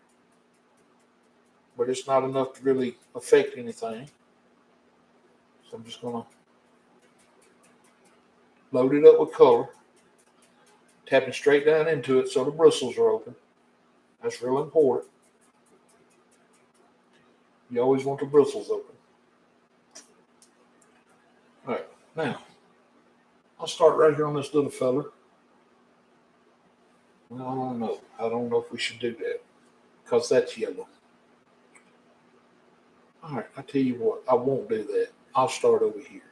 [SPEAKER 1] But it's not enough to really affect anything. So I'm just going to load it up with color. Tapping straight down into it so the bristles are open. That's real important. You always want the bristles open. All right, now I'll start right here on this little fella. Well, I don't know. I don't know if we should do that, because that's yellow. All right, I tell you what, I won't do that. I'll start over here.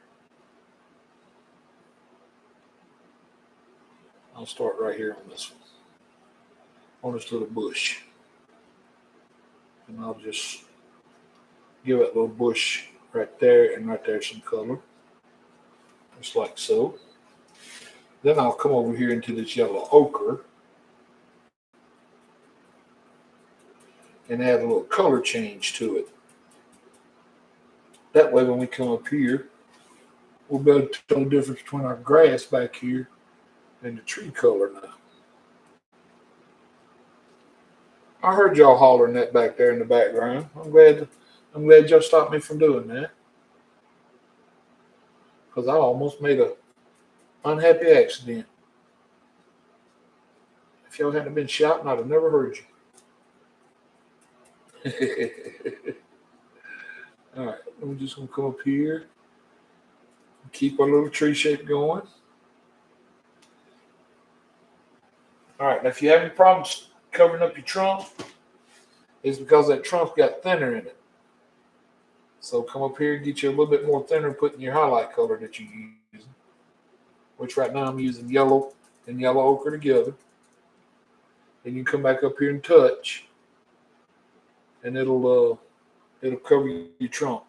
[SPEAKER 1] I'll start right here on this one, on this little bush. And I'll just give that little bush right there and right there some color. Just like so. Then I'll come over here into this yellow ochre and add a little color change to it. That way when we come up here, we'll be able to tell the difference between our grass back here and the tree color now. I heard y'all hollering that back there in the background. I'm glad y'all stopped me from doing that, because I almost made a unhappy accident. If y'all hadn't been shouting, I'd have never heard you. All right, we're just gonna come up here and keep our little tree shape going. All right, now if you have any problems covering up your trunk, it's because that trunk's got thinner in it. So come up here and get you a little bit more thinner, putting your highlight color that you're using, which right now I'm using yellow and yellow ochre together. and you come back up here and touch, and it'll cover your trunk.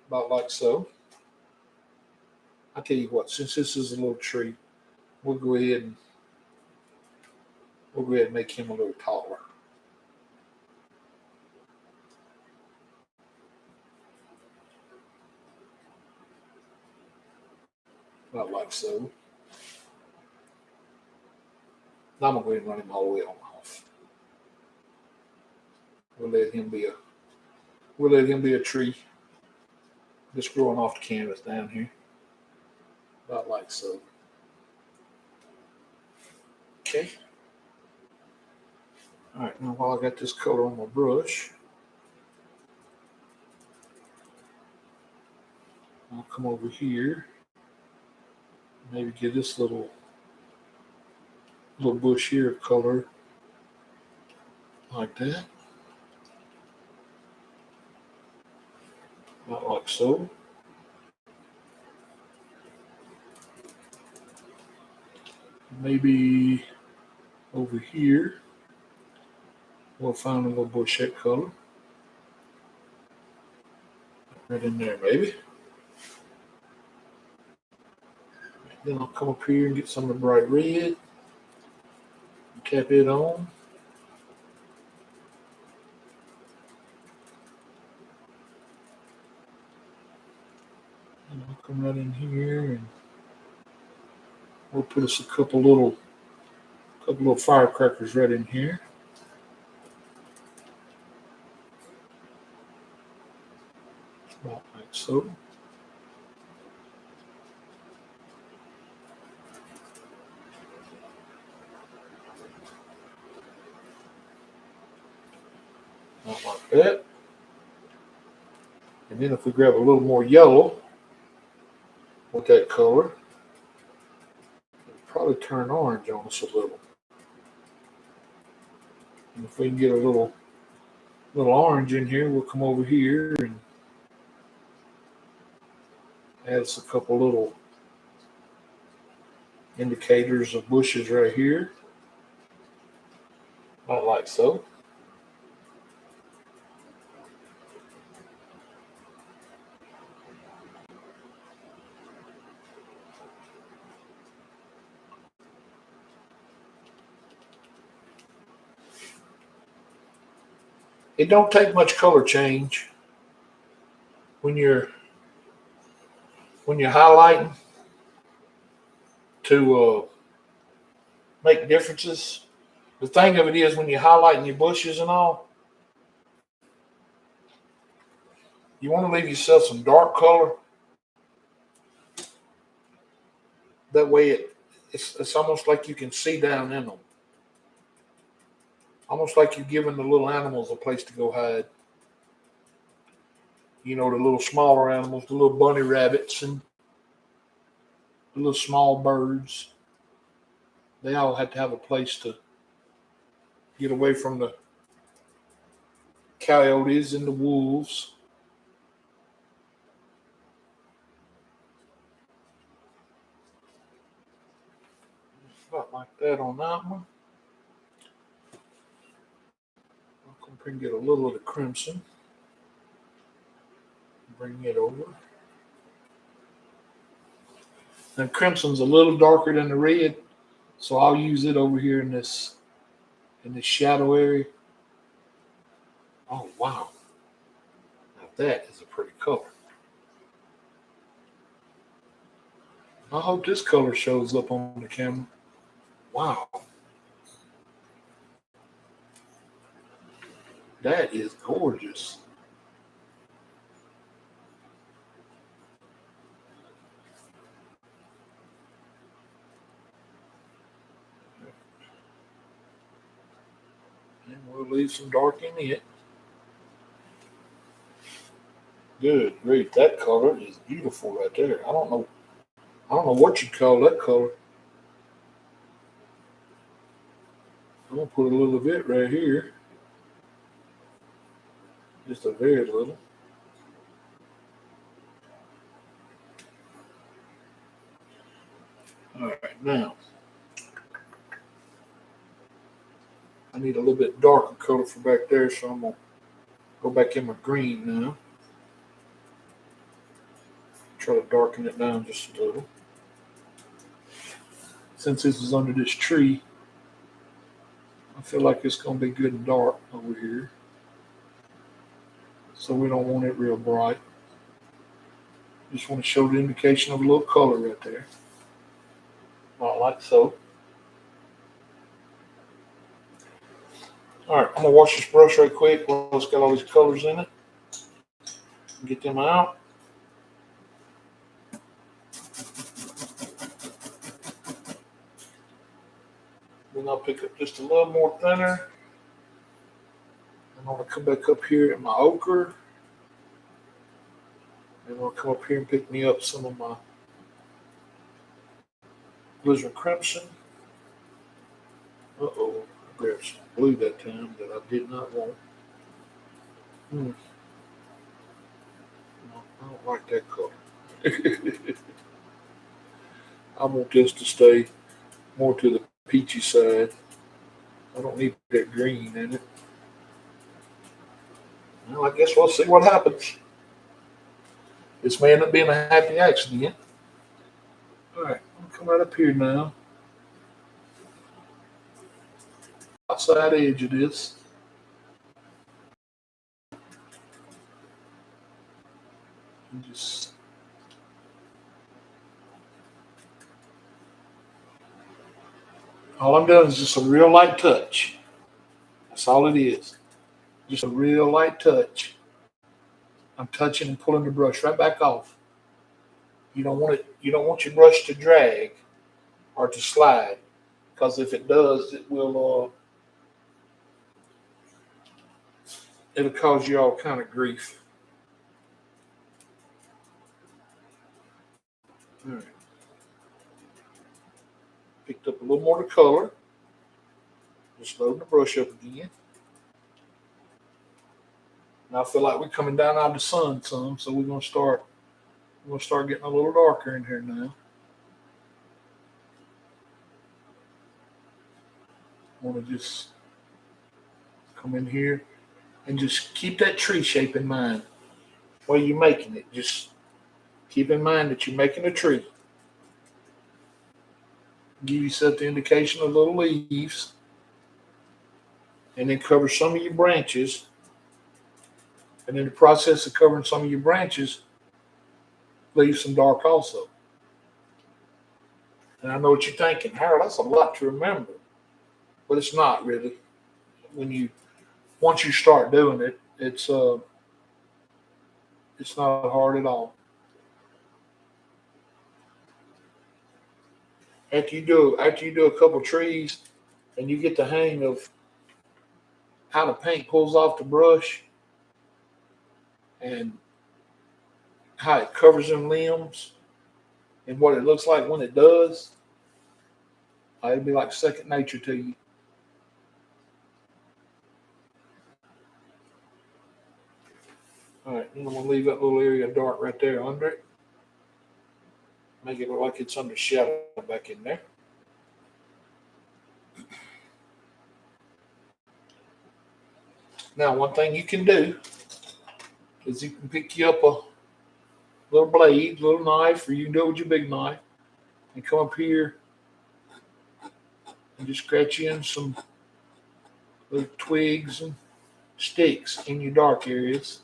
[SPEAKER 1] About like so. I tell you what, since this is a little tree, we'll go ahead and make him a little taller. About like so. Now I'm gonna go ahead and run him all the way on off. We'll let him be a tree. Just growing off the canvas down here. About like so. Okay. All right, now while I got this color on my brush, I'll come over here, maybe get this little bush here color like that. About like so. Maybe over here, we'll find a little bushette color. Right in there, maybe. Then I'll come up here and get some of the bright red. Tap it on. And I'll come right in here and we'll put us a couple little firecrackers right in here. About like so. Not like that. And then if we grab a little more yellow with that color, it'll probably turn orange on us a little. And if we can get a little orange in here, we'll come over here and add us a couple little indicators of bushes right here. About like so. It don't take much color change when you're highlighting to make differences. The thing of it is, when you're highlighting your bushes and all, you want to leave yourself some dark color. That way it's almost like you can see down in them. Almost like you're giving the little animals a place to go hide. You know, the little smaller animals, the little bunny rabbits and the little small birds. They all have to have a place to get away from the coyotes and the wolves. About like that on that one. I'll come here and get a little of the crimson. Bring it over. Now crimson's a little darker than the red, so I'll use it over here in this shadow area. Oh wow. Now that is a pretty color. I hope this color shows up on the camera. Wow. That is gorgeous. And we'll leave some dark in it. Good grief, that color is beautiful right there. I don't know what you call that color. I'm gonna put a little bit right here. Just a very little. All right, now I need a little bit darker color for back there, so I'm gonna go back in my green now. Try to darken it down just a little. Since this is under this tree, I feel like it's gonna be good and dark over here. So we don't want it real bright. Just want to show the indication of a little color right there. Like so. All right, I'm gonna wash this brush right quick while it's got all these colors in it. Get them out. Then I'll pick up just a little more thinner. I'm gonna come back up here in my ochre. And I'm gonna come up here and pick me up some of my Blizzard Crimson. Uh-oh, I grabbed some blue that time that I did not want. No, I don't like that color. I want this to stay more to the peachy side. I don't need that green in it. Well, I guess we'll see what happens. This may end up being a happy accident. All right, I'm gonna come right up here now. Outside edge of this. And just all I'm doing is just a real light touch. That's all it is. Just a real light touch. I'm touching and pulling the brush right back off. You don't want it. You don't want your brush to drag or to slide, because if it does, it will. It'll cause you all kind of grief. All right. Picked up a little more of the color. Just loading the brush up again. Now I feel like we're coming down out of the sun some, so we're gonna start getting a little darker in here now. I want to just come in here and just keep that tree shape in mind while you're making it. Just keep in mind that you're making a tree. Give yourself the indication of little leaves, and then cover some of your branches. And in the process of covering some of your branches, leave some dark also. And I know what you're thinking, Harold, that's a lot to remember. But it's not really. Once you start doing it, it's not hard at all. After you do a couple trees and you get the hang of how the paint pulls off the brush and how it covers them limbs and what it looks like when it does, it'll be like second nature to you. All right, I'm going to leave that little area dark right there under it. Make it look like it's under shadow back in there. Now, one thing you can do is you can pick you up a little blade, little knife, or you can do it with your big knife, and come up here and just scratch in some little twigs and sticks in your dark areas.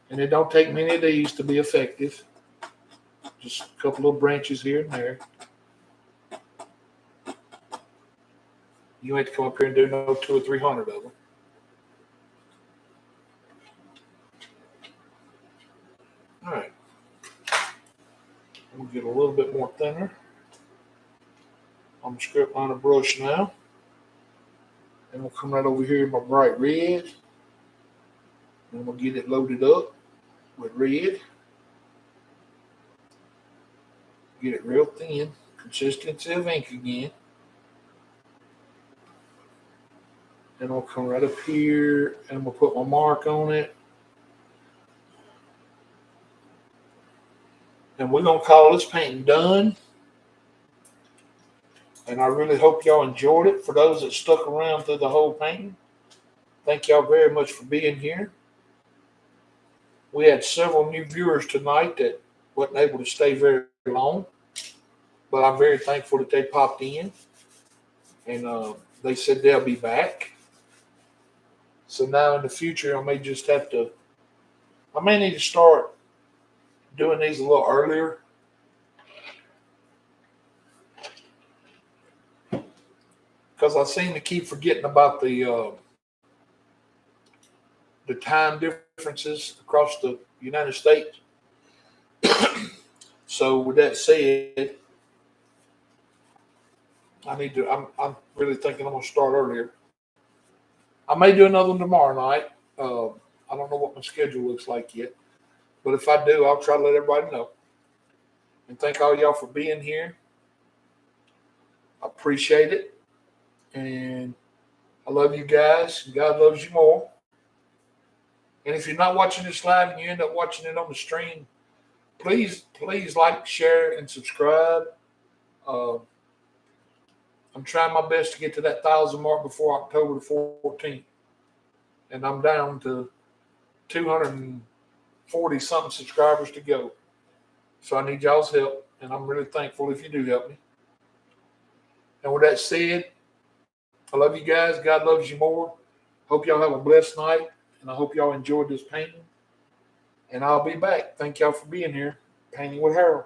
[SPEAKER 1] And it don't take many of these to be effective. Just a couple of branches here and there. You ain't to come up here and do no 200 or 300 of them. All right. We'll get a little bit more thinner. I'm going to script line a brush now. And we'll come right over here in my bright red. And we'll get it loaded up with red. Get it real thin. Consistency of ink again. And we'll come right up here and we'll put my mark on it. And we're going to call this painting done. And I really hope y'all enjoyed it. For those that stuck around through the whole painting, thank y'all very much for being here. We had several new viewers tonight that wasn't able to stay very long, but I'm very thankful that they popped in, and they said they'll be back. So now in the future, I may need to start doing these a little earlier, because I seem to keep forgetting about the time differences across the United States. So with that said, I'm really thinking I'm gonna start earlier. I may do another one tomorrow night. I don't know what my schedule looks like yet, but if I do, I'll try to let everybody know. And thank all y'all for being here. I appreciate it, and I love you guys. God loves you more. And if you're not watching this live and you end up watching it on the stream, please like, share, and subscribe. Uh, I'm trying my best to get to that 1,000 mark before October the 14th, and I'm down to 240 something subscribers to go. So I need y'all's help, and I'm really thankful if you do help me. And with that said, I love you guys. God loves you more. Hope y'all have a blessed night, and I hope y'all enjoyed this painting. And I'll be back. Thank y'all for being here. Painting with Harold.